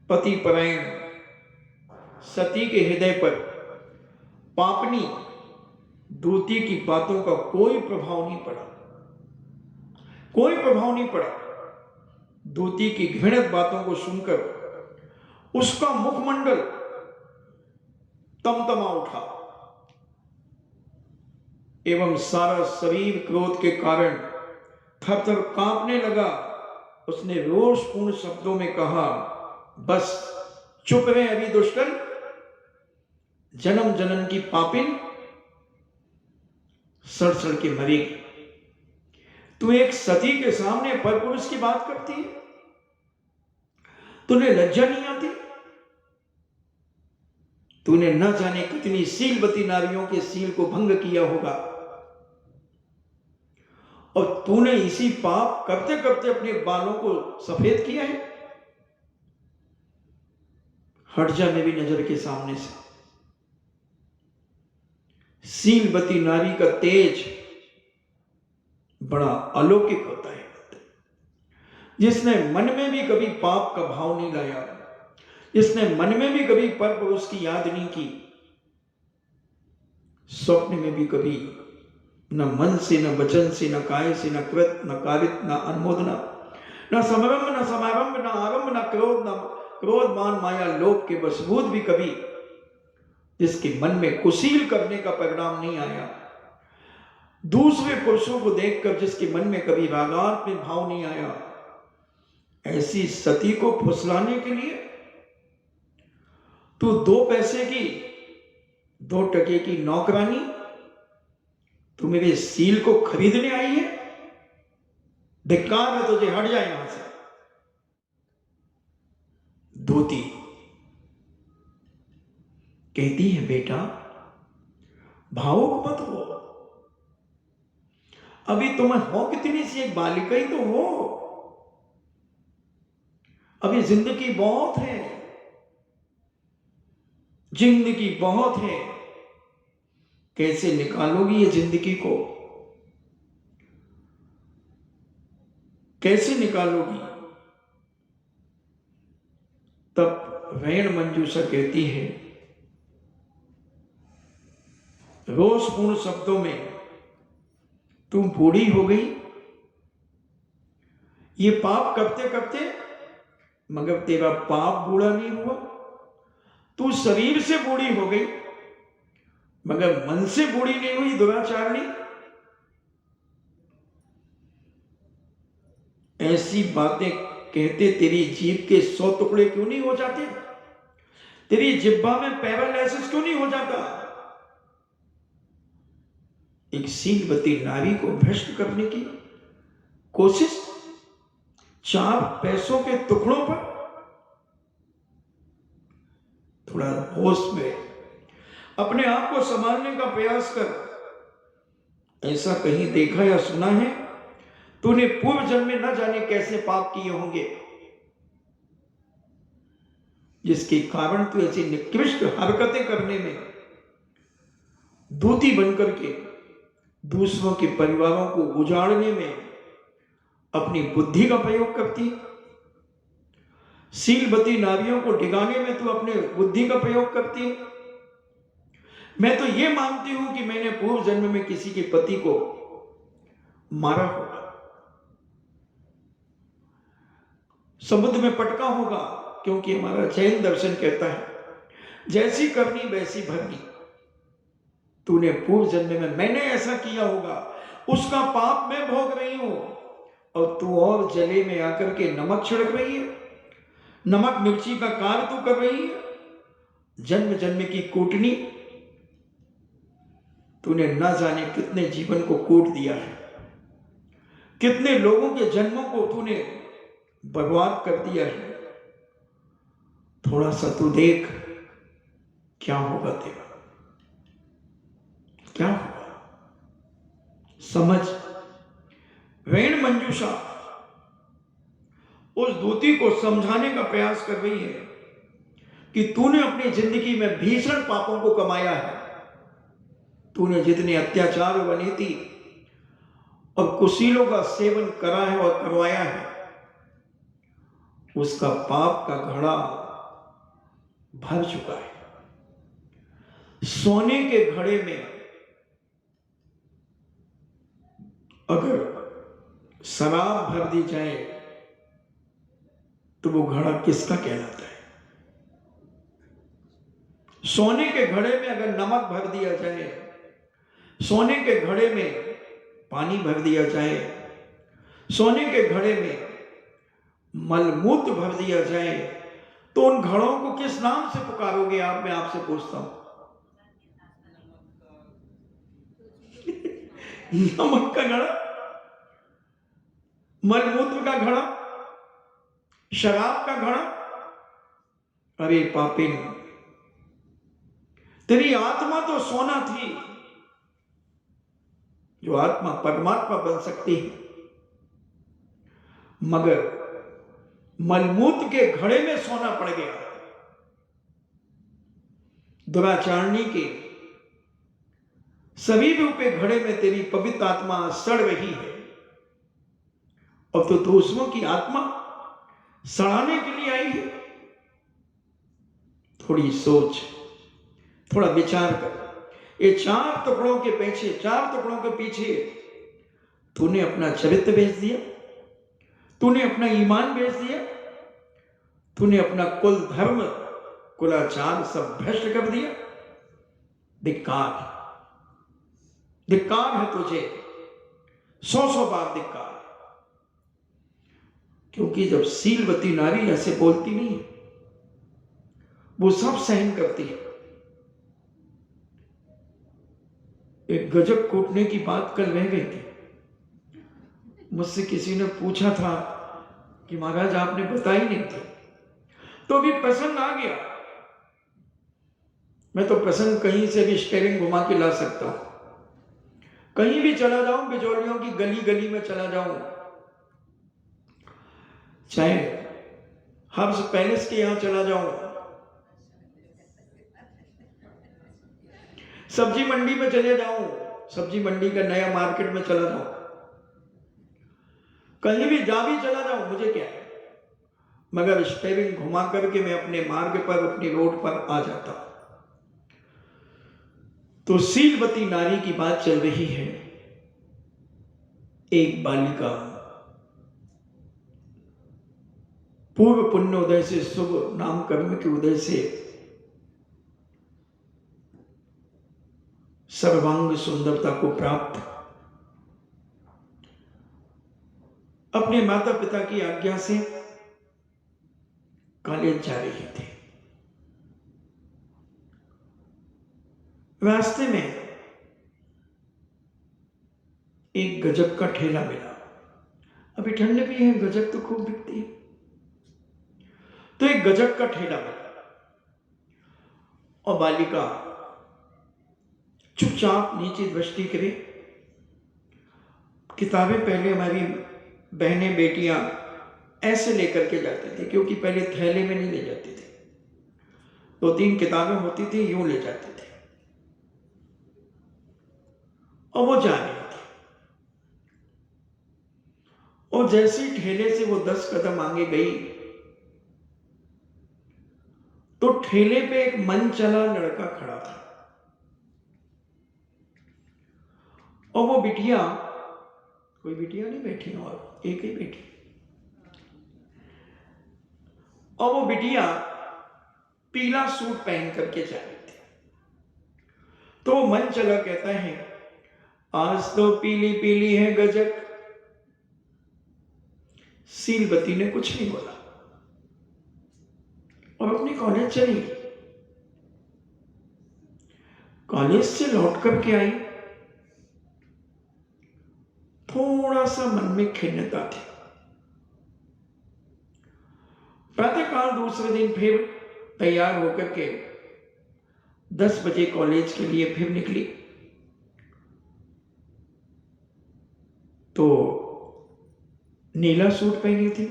Speaker 1: पति परायण सती के हृदय पर पापनी दूती की बातों का कोई प्रभाव नहीं पड़ा, कोई प्रभाव नहीं पड़ा। दूती की घृणित बातों को सुनकर उसका मुखमंडल तमतमा उठा एवं सारा शरीर क्रोध के कारण थर-थर कांपने लगा। उसने रोषपूर्ण शब्दों में कहा, बस चुप रहे अभी दुष्कर, जन्म जन्म की पापिन सड़ सड़ के मरेगी। तू एक सती के सामने परपुरुष की बात करती है, तूने लज्जा नहीं आती? तूने न जाने कितनी शीलवती नारियों के शील को भंग किया होगा और तूने इसी पाप करते करते अपने बालों को सफेद किया है। हट जा मेरी नजर के सामने से। शीलवती नारी का तेज बड़ा अलौकिक होता है। जिसने मन में भी कभी पाप का भाव नहीं लाया, जिसने मन में भी कभी परपुरुष की याद नहीं की, स्वप्न में भी कभी न मन से, न वचन से, न काय से, न कृत, न कारित, न अनुमोदना, न समारंभ, न समारंभ, न आरंभ, न क्रोध, न क्रोधमान माया लोक के वशभूत भी कभी जिसके मन में कुशील करने का परिणाम नहीं आया, दूसरे पुरुषों को देखकर जिसके मन में कभी रागात में भाव नहीं आया, ऐसी सती को फुसलाने के लिए तू 2 पैसे की 2 टके की नौकरानी तू मेरे सील को खरीदने आई है? धिक्कार है तुझे, हट जाए यहां से। दूती कहती है, बेटा भावुक मत हो, अभी तुम हो कितनी सी एक बालिका ही तो हो, अभी जिंदगी बहुत है, जिंदगी बहुत है, कैसे निकालोगी ये जिंदगी को, कैसे निकालोगी? तब रैण मंजूषा कहती है रोषपूर्ण शब्दों में, तुम बूढ़ी हो गई ये पाप करते करते, मगर तेरा पाप बूढ़ा नहीं हुआ। तू शरीर से बूढ़ी हो गई मगर मन से बूढ़ी नहीं हुई दुराचारणी। ऐसी बातें कहते तेरी जीभ के 100 टुकड़े क्यों नहीं हो जाते? तेरी जिह्वा में पैरालिसिस क्यों नहीं हो जाता? एक शीलवती नारी को भ्रष्ट करने की कोशिश 4 पैसों के टुकड़ों पर। थोड़ा होश में अपने आप को संभालने का प्रयास कर। ऐसा कहीं देखा या सुना है तूने पूर्व जन्म में न जाने कैसे पाप किए होंगे जिसके कारण तू ऐसी निकृष्ट हरकतें करने में, दूती बनकर के दूसरों के परिवारों को उजाड़ने में अपनी बुद्धि का प्रयोग करती। शीलवती नारियों को डिगाने में तू अपने बुद्धि का प्रयोग करती। मैं तो ये मानती हूं कि मैंने पूर्व जन्म में किसी के पति को मारा होगा, समुद्र में पटका होगा, क्योंकि हमारा जैन दर्शन कहता है जैसी करनी वैसी भरनी। तूने पूर्व जन्म में मैंने ऐसा किया होगा, उसका पाप मैं भोग रही हूं और तू और जले में आकर के नमक छिड़क रही है, नमक मिर्ची का कार्य तू कर रही है। जन्म जन्म की कूटनी, तूने न जाने कितने जीवन को कूट दिया है, कितने लोगों के जन्मों को तूने बर्बाद कर दिया है, थोड़ा सा तू देख क्या होगा तेरा, क्या होगा। समझ। वेण मंजूषा उस दूती को समझाने का प्रयास कर रही है कि तूने अपनी जिंदगी में भीषण पापों को कमाया है। तूने जितने अत्याचार और अनीति और कुशीलों का सेवन करा है और करवाया है, उसका पाप का घड़ा भर चुका है। सोने के घड़े में अगर शराब भर दी जाए तो वो घड़ा किसका कहलाता है? सोने के घड़े में अगर नमक भर दिया जाए, सोने के घड़े में पानी भर दिया जाए, सोने के घड़े में मलमूत्र भर दिया जाए, तो उन घड़ों को किस नाम से पुकारोगे आप? मैं आपसे पूछता हूं। नमक का घड़ा, मलमूत्र का घड़ा, शराब का घड़ा। अरे पापिन, तेरी आत्मा तो सोना थी, जो आत्मा परमात्मा बन सकती है, मगर मलमूत्र के घड़े में सोना पड़ गया। दुराचारणी के सभी रूपे घड़े में तेरी पवित्र आत्मा सड़ रही है, और तो दूसरों की आत्मा सड़ाने के लिए आई है। थोड़ी सोच, थोड़ा विचार कर। ये चार टुकड़ों के पीछे, चार टुकड़ों के पीछे तूने अपना चरित्र बेच दिया, तूने अपना ईमान बेच दिया, तूने अपना कुल धर्म कुलाचार सब भ्रष्ट कर दिया। धिक्कार, धिक्कार है तुझे, 100 बार धिक्कार। क्योंकि जब शीलवती नारी ऐसे बोलती नहीं है, वो सब सहन करती है। एक गजब कूटने की बात कल रह गई थी। मुझसे किसी ने पूछा था कि महाराज आपने बताई नहीं थी, तो अभी प्रसंग आ गया। मैं तो प्रसंग कहीं से भी स्टेरिंग घुमा के ला सकता हूं, कहीं भी चला जाऊं, बिजौलियों की गली गली में चला जाऊं, चाहे हर्ष पैलेस के यहां चला जाऊं, सब्जी मंडी में चले जाऊं, सब्जी मंडी का नया मार्केट में चला जाऊं, कहीं भी जा भी चला जाऊं, मुझे क्या है, मगर स्टेरिंग घुमा करके मैं अपने मार्ग पर, अपनी रोड पर आ जाता हूं। तो शीलवती नारी की बात चल रही है। एक बालिका पूर्व पुण्य उदय से, शुभ नाम कर्म के उदय से सर्वांग सुंदरता को प्राप्त, अपने माता पिता की आज्ञा से कॉलेज जा रही थी। रास्ते में एक गजक का ठेला मिला। अभी ठंड भी है, गजक तो खूब बिकती है। तो एक गजक का ठेला मिला और बालिका चुपचाप नीचे दृष्टि करे। किताबें पहले हमारी बहनें बेटियां ऐसे लेकर के जाती थी, क्योंकि पहले थैले में नहीं ले जाती थी, 2-3 किताबें होती थी, यूं ले जाती थी। और वो जा रही थी, और जैसे ही ठेले से वो 10 कदम आगे गई, तो ठेले पे एक मन चला लड़का खड़ा था, और वो बिटिया, कोई बिटिया नहीं बैठी, और एक ही बेटी, और वो बिटिया पीला सूट पहन करके जा रही थी। तो वो मन चला कहता है, आज तो पीली पीली है गजक। शीलवती ने कुछ नहीं बोला और अपनी कॉलेज चली। कॉलेज से लौट करके आई, थोड़ा सा मन में खिन्नता थी। प्रातःकाल दूसरे दिन फिर तैयार होकर के 10 बजे कॉलेज के लिए फिर निकली। तो नीला सूट पहनी थी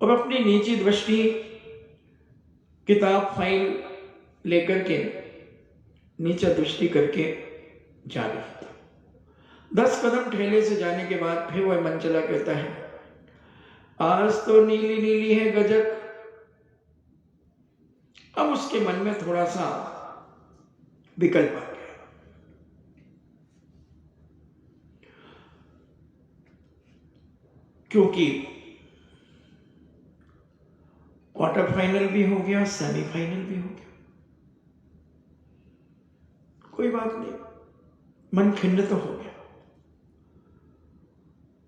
Speaker 1: और अपनी नीची दृष्टि किताब फाइल लेकर के नीचा दृष्टि करके जा रही थी। 10 कदम ठेले से जाने के बाद फिर वह मन चला कहता है, आज तो नीली नीली है गजक। अब उसके मन में थोड़ा सा विकल्प आ गया। क्योंकि क्वार्टर फाइनल भी हो गया, सेमीफाइनल भी हो गया। कोई बात नहीं, मन खिन्न तो हो गया।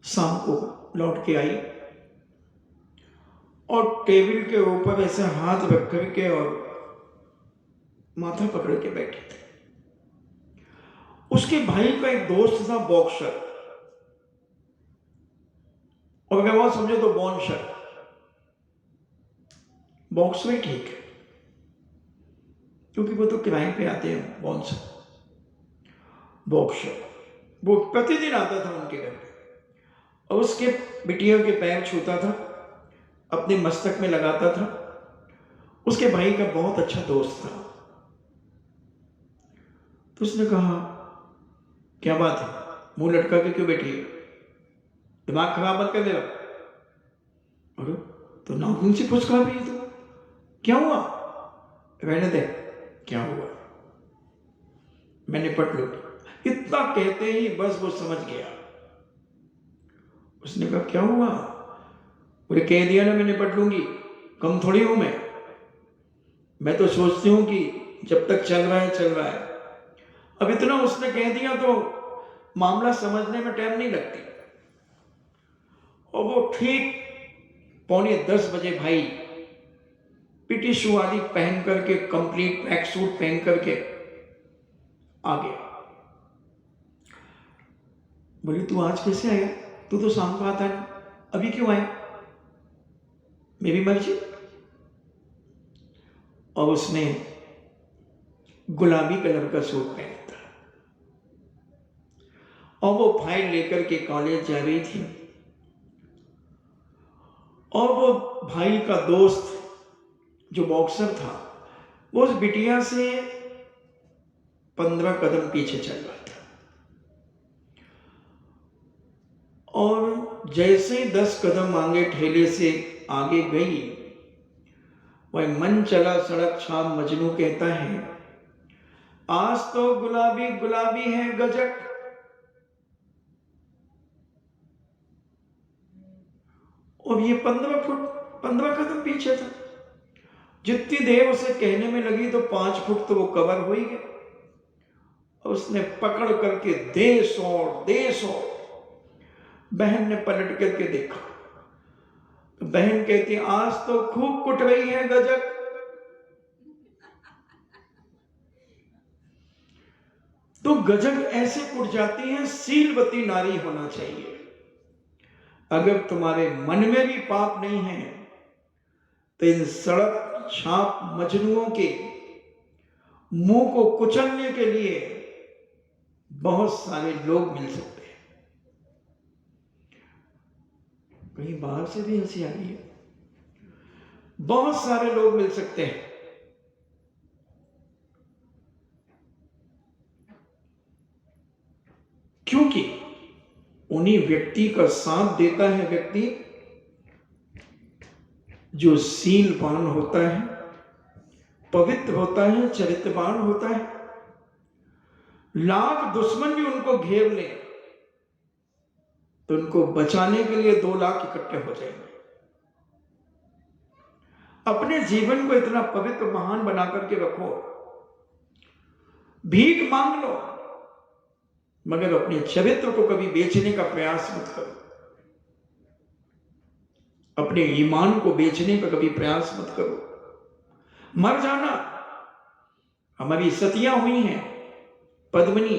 Speaker 1: शाम को लौट के आई और टेबल के ऊपर ऐसे हाथ रख करके और माथा पकड़ के बैठी थी। उसके भाई का एक दोस्त था बॉक्सर, और अगर वो समझे तो बॉन्सर। बॉक्सर ठीक है क्योंकि वो तो किराए पे आते हैं। बॉन्सर बॉक्सर वो प्रतिदिन आता था उनके घर पे और उसके बिटिया के पैर छूता था, अपने मस्तक में लगाता था। उसके भाई का बहुत अच्छा दोस्त था। तो उसने कहा, क्या बात है, मुंह लटका के क्यों बैठी है, दिमाग खराब मत कर देगा। अरे तो नाखून से पुचका भी तो क्या हुआ? रहने दे, क्या हुआ, मैं निपट लूंगी। इतना कहते ही बस वो समझ गया। उसने कहा, क्या हुआ? बोले, कह दिया ना मैं निपट लूंगी, कम थोड़ी हूं मैं तो सोचती हूं कि जब तक चल रहा है चल रहा है। अब इतना उसने कह दिया तो मामला समझने में टाइम नहीं लगती। और वो ठीक 9:45 बजे भाई पीटी शू वाली पहन करके, कंप्लीट ट्रैक सूट पहन करके आ गया। बोली, तू आज कैसे आया? तू तो शाम को आता है, अभी क्यों आया? मेरी मर्जी। और उसने गुलाबी कलर का सूट पहना था और वो फाइल लेकर के कॉलेज जा रही थी। और वो भाई का दोस्त जो बॉक्सर था वो उस बिटिया से 15 कदम पीछे चल रहा था। और जैसे 10 कदम आगे ठेले से आगे गई, वह मन चला सड़क छाप मजनू कहता है, आज तो गुलाबी गुलाबी है गजक। और ये 15 कदम पीछे था। जितनी देर उसे कहने में लगी तो 5 फुट तो वो कवर हो ही गया। और उसने पकड़ करके देश और बहन ने पलट करके देखा तो बहन कहती, आज तो खूब कुट रही है गजक। तो गजक ऐसे कुट जाती है, सीलवती नारी होना चाहिए। अगर तुम्हारे मन में भी पाप नहीं है तो इन सड़क छाप मजनुओं के मुंह को कुचलने के लिए बहुत सारे लोग मिल सकते हैं। कहीं बाहर से भी हंसी आ रही है। बहुत सारे लोग मिल सकते हैं। क्योंकि उन्हीं व्यक्ति का साथ देता है व्यक्ति जो सीलवान होता है, पवित्र होता है, चरित्रवान होता है। लाख दुश्मन भी उनको घेर ले तो उनको बचाने के लिए 2 लाख इकट्ठे हो जाएंगे। अपने जीवन को इतना पवित्र महान बना करके रखो। भीख मांग लो मगर अपने चरित्र को कभी बेचने का प्रयास मत करो। अपने ईमान को बेचने का कभी प्रयास मत करो। मर जाना। हमारी सतियां हुई हैं, पद्मिनी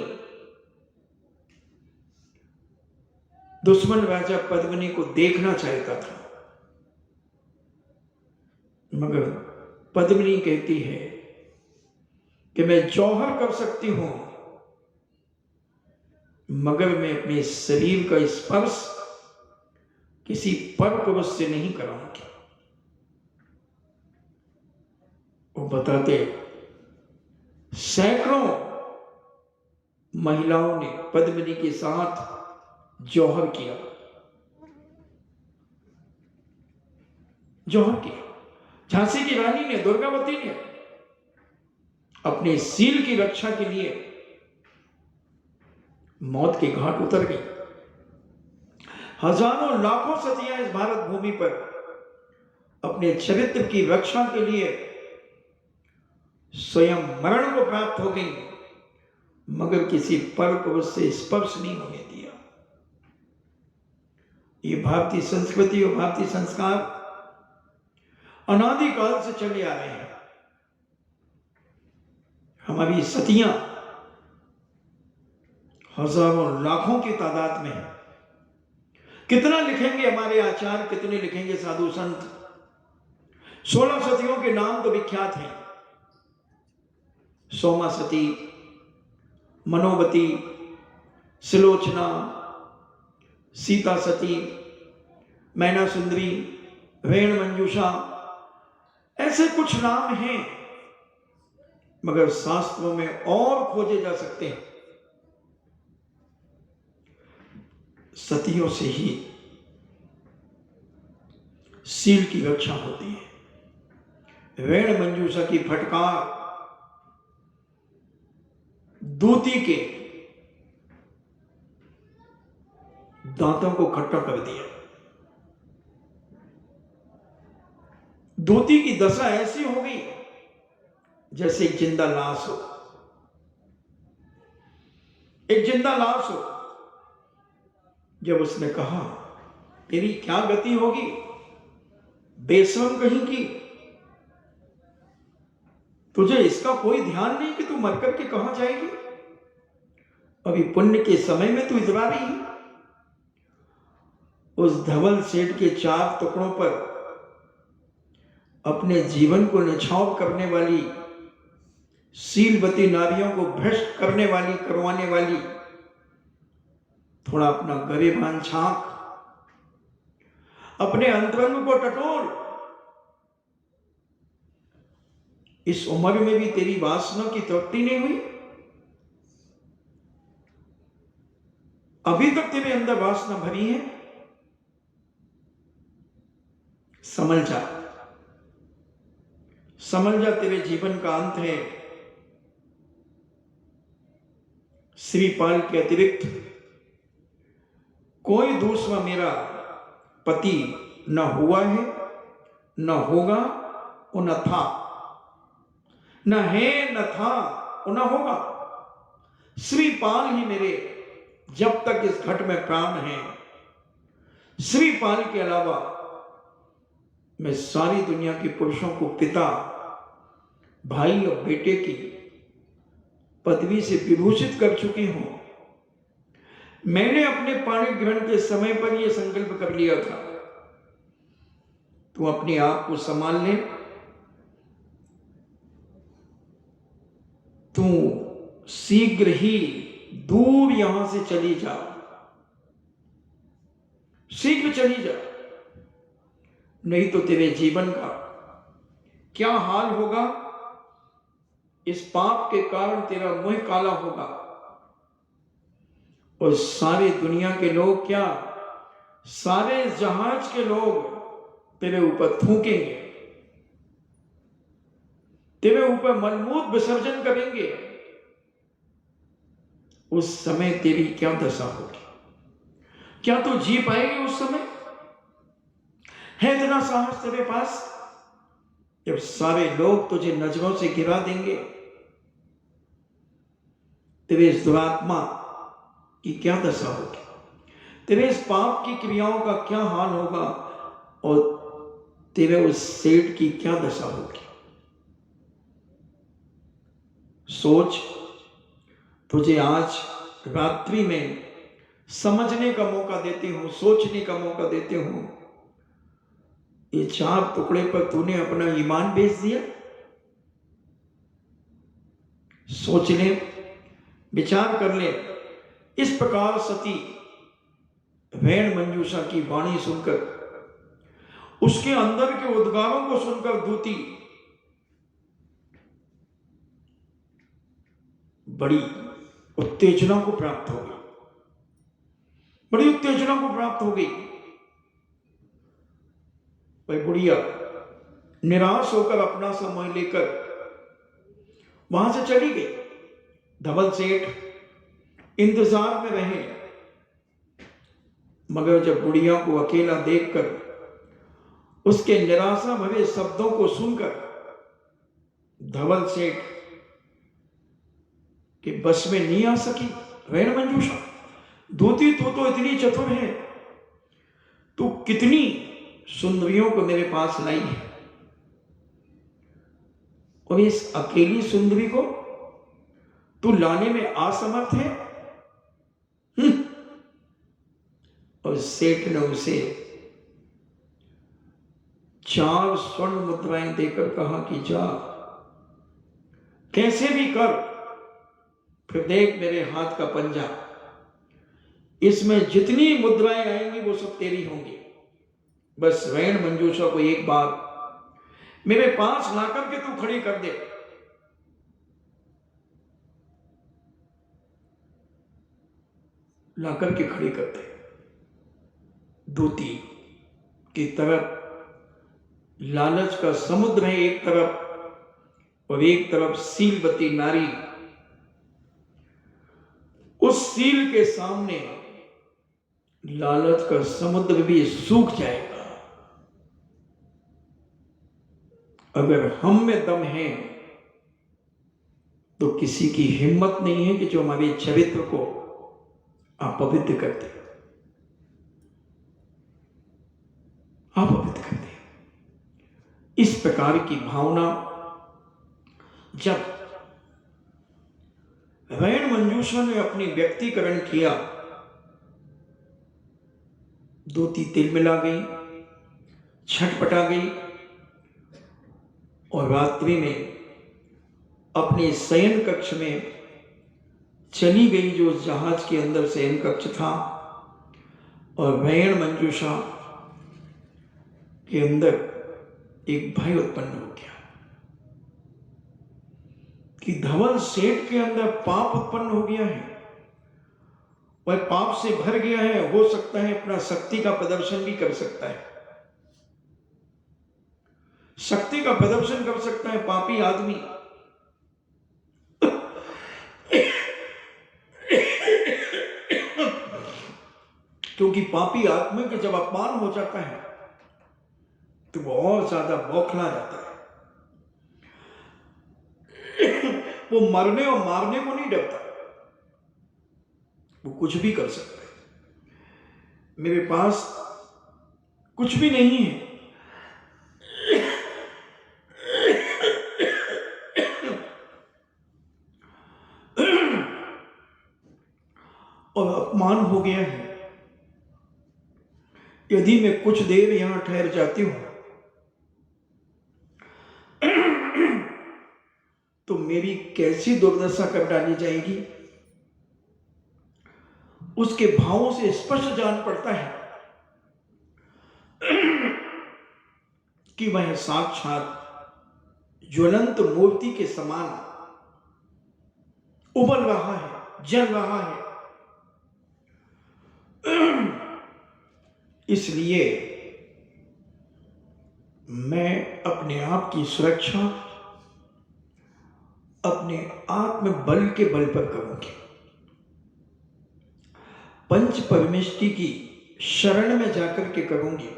Speaker 1: दुश्मन राजा पद्मिनी को देखना चाहता था, मगर पद्मिनी कहती है कि मैं जौहर कर सकती हूं, मगर मैं अपने शरीर का स्पर्श किसी पर पुरुष से नहीं कराऊंगी। वो बताते सैकड़ों महिलाओं ने पद्मिनी के साथ जौहर किया, जौहर किया। झांसी की रानी ने, दुर्गावती ने अपने सील की रक्षा के लिए मौत के घाट उतर गई। हजारों लाखों सतियां इस भारत भूमि पर अपने चरित्र की रक्षा के लिए स्वयं मरण को प्राप्त हो गई, मगर किसी पर पुरुष से स्पर्श नहीं होने दिया। ये भारतीय संस्कृति और भारतीय संस्कार अनादिकाल से चले आ रहे हैं। हमारी सतियां हजारों लाखों की तादाद में है। कितना लिखेंगे हमारे आचार्य, कितने लिखेंगे साधु संत। 16 सतियों के नाम तो विख्यात हैं। सोमा सती, मनोवती, सिलोचना, सीता सती, मैना सुंदरी, वेण मंजूषा, ऐसे कुछ नाम हैं, मगर शास्त्रों में और खोजे जा सकते हैं। सतियों से ही सील की रक्षा होती है। वेण मंजूषा की फटकार दूती के दांतों को खट्टा कर दिया। दूती की दशा ऐसी हो गई जैसे एक जिंदा लाश हो, एक जिंदा लाश हो। जब उसने कहा तेरी क्या गति होगी बेशरम कहीं की, तुझे इसका कोई ध्यान नहीं कि तू मरकर के कहां जाएगी। अभी पुण्य के समय में तू इतरा रही है। उस धवल सेठ के 4 टुकड़ों पर अपने जीवन को निछावर करने वाली, शीलवती नारियों को भ्रष्ट करने वाली, करवाने वाली, थोड़ा अपना गरिबान झांक, अपने अंतरंग को टटोल। इस उम्र में भी तेरी वासना की तृप्ति नहीं हुई। अभी तक तेरे अंदर वासना भरी है। समझ जा, समझ जा, तेरे जीवन का अंत है। श्रीपाल के अतिरिक्त कोई दूसरा मेरा पति न हुआ है, न होगा, और न था। न है, न था, और न होगा। श्रीपाल ही मेरे, जब तक इस घट में प्राण है, श्रीपाल के अलावा मैं सारी दुनिया के पुरुषों को पिता, भाई और बेटे की पदवी से विभूषित कर चुकी हूं। मैंने अपने पाणी ग्रहण के समय पर यह संकल्प कर लिया था। तू अपने आप को संभाल ले। तू शीघ्र ही दूर यहां से चली जा, शीघ्र चली जा, नहीं तो तेरे जीवन का क्या हाल होगा। इस पाप के कारण तेरा मुंह काला होगा और सारी दुनिया के लोग, क्या सारे जहाज के लोग तेरे ऊपर थूकेंगे, तेरे ऊपर मलमूत्र विसर्जन करेंगे। उस समय तेरी क्या दशा होगी? क्या तू जी पाएगी उस समय? है इतना साहस तेरे पास? जब सारे लोग तुझे नजरों से गिरा देंगे, तेरे इस दुरात्मा की क्या दशा होगी? तेरे इस पाप की क्रियाओं का क्या हाल होगा? और तेरे उस सेठ की क्या दशा होगी? सोच, तुझे आज रात्रि में समझने का मौका देते हो, सोचने का मौका देते हो। ये 4 टुकड़े पर तूने अपना ईमान बेच दिया। सोच ले, विचार कर ले। इस प्रकार सती वैण मंजूषा की वाणी सुनकर, उसके अंदर के उद्गारों को सुनकर दूती बड़ी उत्तेजना को प्राप्त हो गई, बड़ी उत्तेजना को प्राप्त हो गई। भाई बुढ़िया निराश होकर अपना समय लेकर वहां से चली गई। धवल सेठ इंतजार में रहे, मगर जब बुढ़िया को अकेला देखकर, उसके निराशा भरे शब्दों को सुनकर धवल सेठ के बस में नहीं आ सकी। वैण मंजूषा, दूती तू तो इतनी चतुर है, तू कितनी सुंदरियों को मेरे पास लाई है, और इस अकेली सुंदरी को तू लाने में असमर्थ है। और सेठ ने उसे 4 स्वर्ण मुद्राएं देकर कहा कि जा, कैसे भी कर, फिर देख मेरे हाथ का पंजा, इसमें जितनी मुद्राएं आएंगी वो सब तेरी होंगी। बस वैण मंजूषा को एक बार मेरे पास लाकर के तू खड़ी कर दे। लाकर के खड़ी कर दे। दूती की तरफ लालच का समुद्र है एक तरफ, और एक तरफ सीलवती नारी। उस सील के सामने लालच का समुद्र भी सूख जाएगा। अगर हम में दम है तो किसी की हिम्मत नहीं है कि जो हमारे चरित्र को अपवित्र कर दे, अपवित्र कर दे। इस प्रकार की भावना जब वैण मंजूषा ने अपनी व्यक्तिकरण किया, दूती तिलमिला गई, छटपटा गई, और रात्रि में अपने शयन कक्ष में चली गई, जो जहाज के अंदर शयन कक्ष था। और वैण मंजूषा के अंदर एक भय उत्पन्न हो गया कि धवल सेठ के अंदर पाप उत्पन्न हो गया है, वह पाप से भर गया है, हो सकता है अपना शक्ति का प्रदर्शन भी कर सकता है, शक्ति का प्रदर्शन कर सकता है पापी आदमी। क्योंकि पापी आत्मा के जब अपमान हो जाता है तो वो और ज्यादा बौखला जाता है। वो मरने और मारने को नहीं डरता, वो कुछ भी कर सकता है। मेरे पास कुछ भी नहीं है, और अपमान हो गया है, यदि मैं कुछ देर यहां ठहर जाती हूं तो मेरी कैसी दुर्दशा कर डाली जाएगी। उसके भावों से स्पष्ट जान पड़ता है कि वह साक्षात ज्वलंत मूर्ति के समान उबल रहा है, जल रहा है। इसलिए मैं अपने आप की सुरक्षा अपने आत्म बल के बल पर करूंगी, पंच परमेष्टि की शरण में जाकर के करूंगी,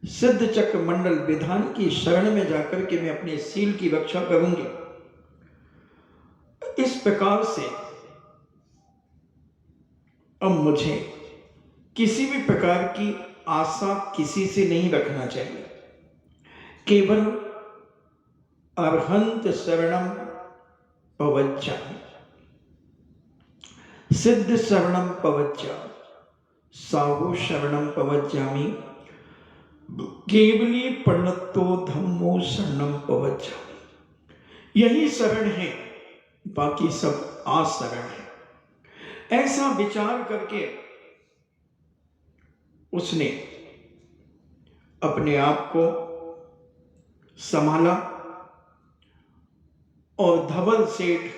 Speaker 1: सिद्ध चक्र मंडल विधान की शरण में जाकर के मैं अपने सील की रक्षा करूंगी। इस प्रकार से अब मुझे किसी भी प्रकार की आशा किसी से नहीं रखना चाहिए, केवल अरहंत शरणम पवज्जामि, सिद्ध शरणम पवज्जा साहु शरणम पवज्जामि केवली प्रणतो धम्मो शरणम पवज्जामि। यही शरण है, बाकी सब आशरण है। ऐसा विचार करके उसने अपने आप को संभाला और धवल सेठ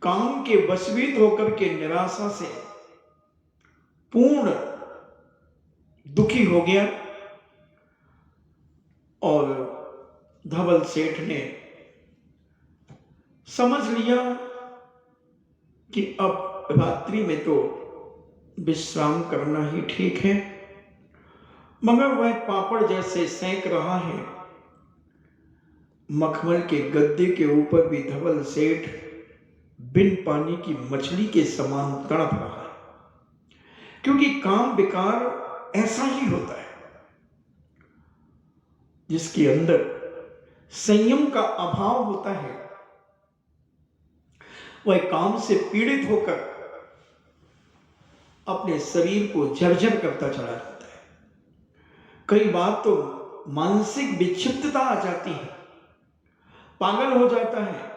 Speaker 1: काम के वशीभूत होकर के निराशा से पूर्ण दुखी हो गया और धवल सेठ ने समझ लिया कि अब रात्रि में तो विश्राम करना ही ठीक है, मगर वह पापड़ जैसे सेंक रहा है। मखमल के गद्दे के ऊपर भी धवल सेठ बिन पानी की मछली के समान तड़प रहा है, क्योंकि काम विकार ऐसा ही होता है जिसके अंदर संयम का अभाव होता है। वह काम से पीड़ित होकर अपने शरीर को जर्जर करता चला जाता है। कई बार तो मानसिक विक्षिप्तता आ जाती है, पागल हो जाता है,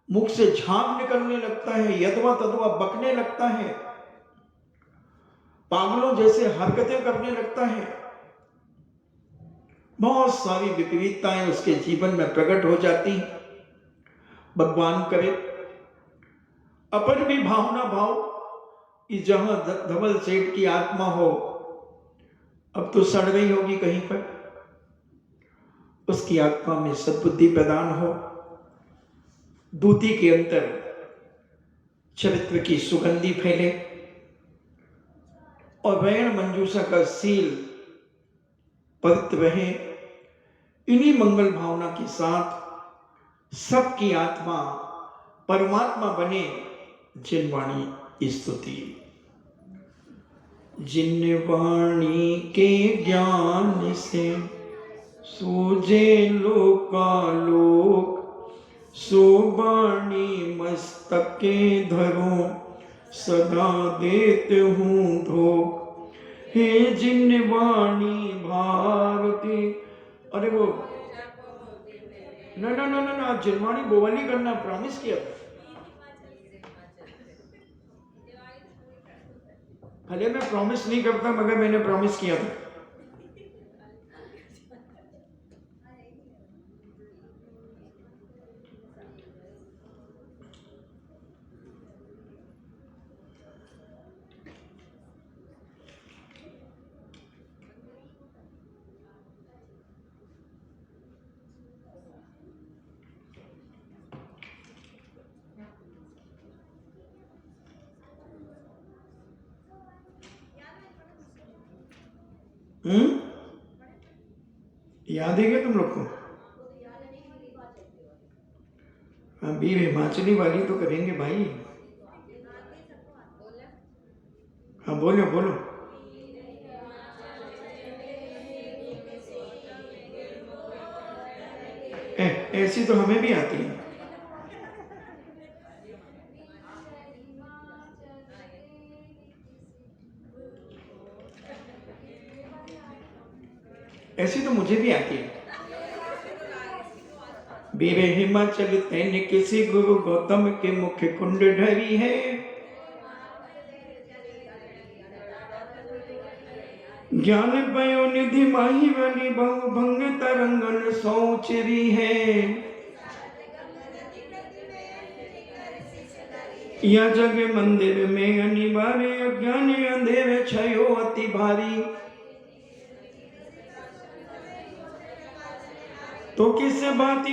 Speaker 1: मुख से झाग निकलने लगता है, यदवा तदवा बकने लगता है, पागलों जैसे हरकतें करने लगता है। बहुत सारी विपरीतताएं उसके जीवन में प्रकट हो जाती हैं। भगवान करे अपन भी भावना भाव कि जहां धवल सेठ की आत्मा हो, अब तो सड़ रही होगी कहीं पर, उसकी आत्मा में सद्बुद्धि प्रदान हो, दूती के अंतर चरित्र की सुगंधि फैले और वैण मंजूषा का सील पवित्र रहे। इन्हीं मंगल भावना के साथ सबकी आत्मा परमात्मा बने। जिनवाणी स्तुति। जिन वाणी के ज्ञान से सूझे लोकालोक, सो वाणी मस्तक के धरो सदा देते हूँ धोख। हे जिन वाणी भारती, अरे वो ना जिनवाणी बोवाली करना प्रॉमिस किया था। भले मैं प्रॉमिस नहीं करता, मगर मैंने प्रॉमिस किया था। याद है क्या तुम लोग को? अभी हिमाचली वाली तो करेंगे भाई। हाँ बोलो बोलो। ऐसी तो हमें भी आती है। ऐसी तो मुझे भी आती है। बीरे हिमाचल तैने किसी गुरु गौतम के मुख्य कुंड ढरी है। ज्ञान पयो निधि माही वाली बहु भंग तरंगन सोचरी है। या जग मंदिर में अनिवार्य अज्ञान अंधेरे छयो अति भारी। तो किस भांति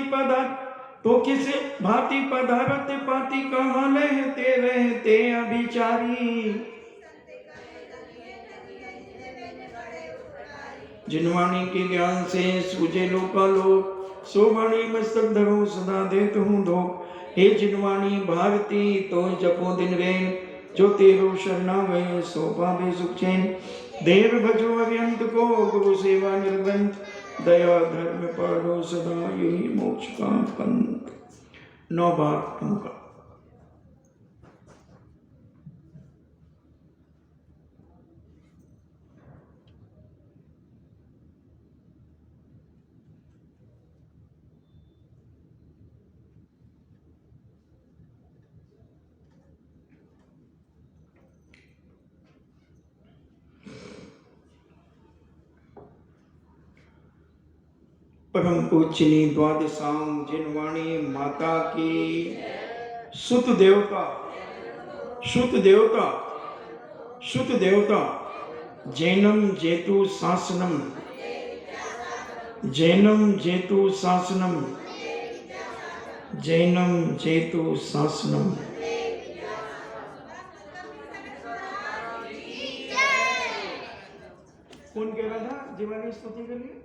Speaker 1: पदार्थ पाती कहाँ रहते अभिचारी। जिनवाणी के ज्ञान से सूझे लोकालोक, सो वाणी मस्तक धरो सदा देत हूँ धोख। हे जिनवाणी भारती तो जपो दिन रैन, जो तेरो शरणा गए सो पावे सुख चैन। देव भजो अत्यंत को गुरु सेवा निर्ग्रंथ, दया धर्म पालो सदा यही मोक्ष का पंथ। 9 बार नमः। परम पूजनी द्वादशांग जिनवाणी माता की सुत देवता शुत देवता शुत देवता जैनम जेतु शासनम जैनम जेतु शासनम जैनम जेतु शासनम। कौन कह रहा था जीवानी स्तुति के लिए?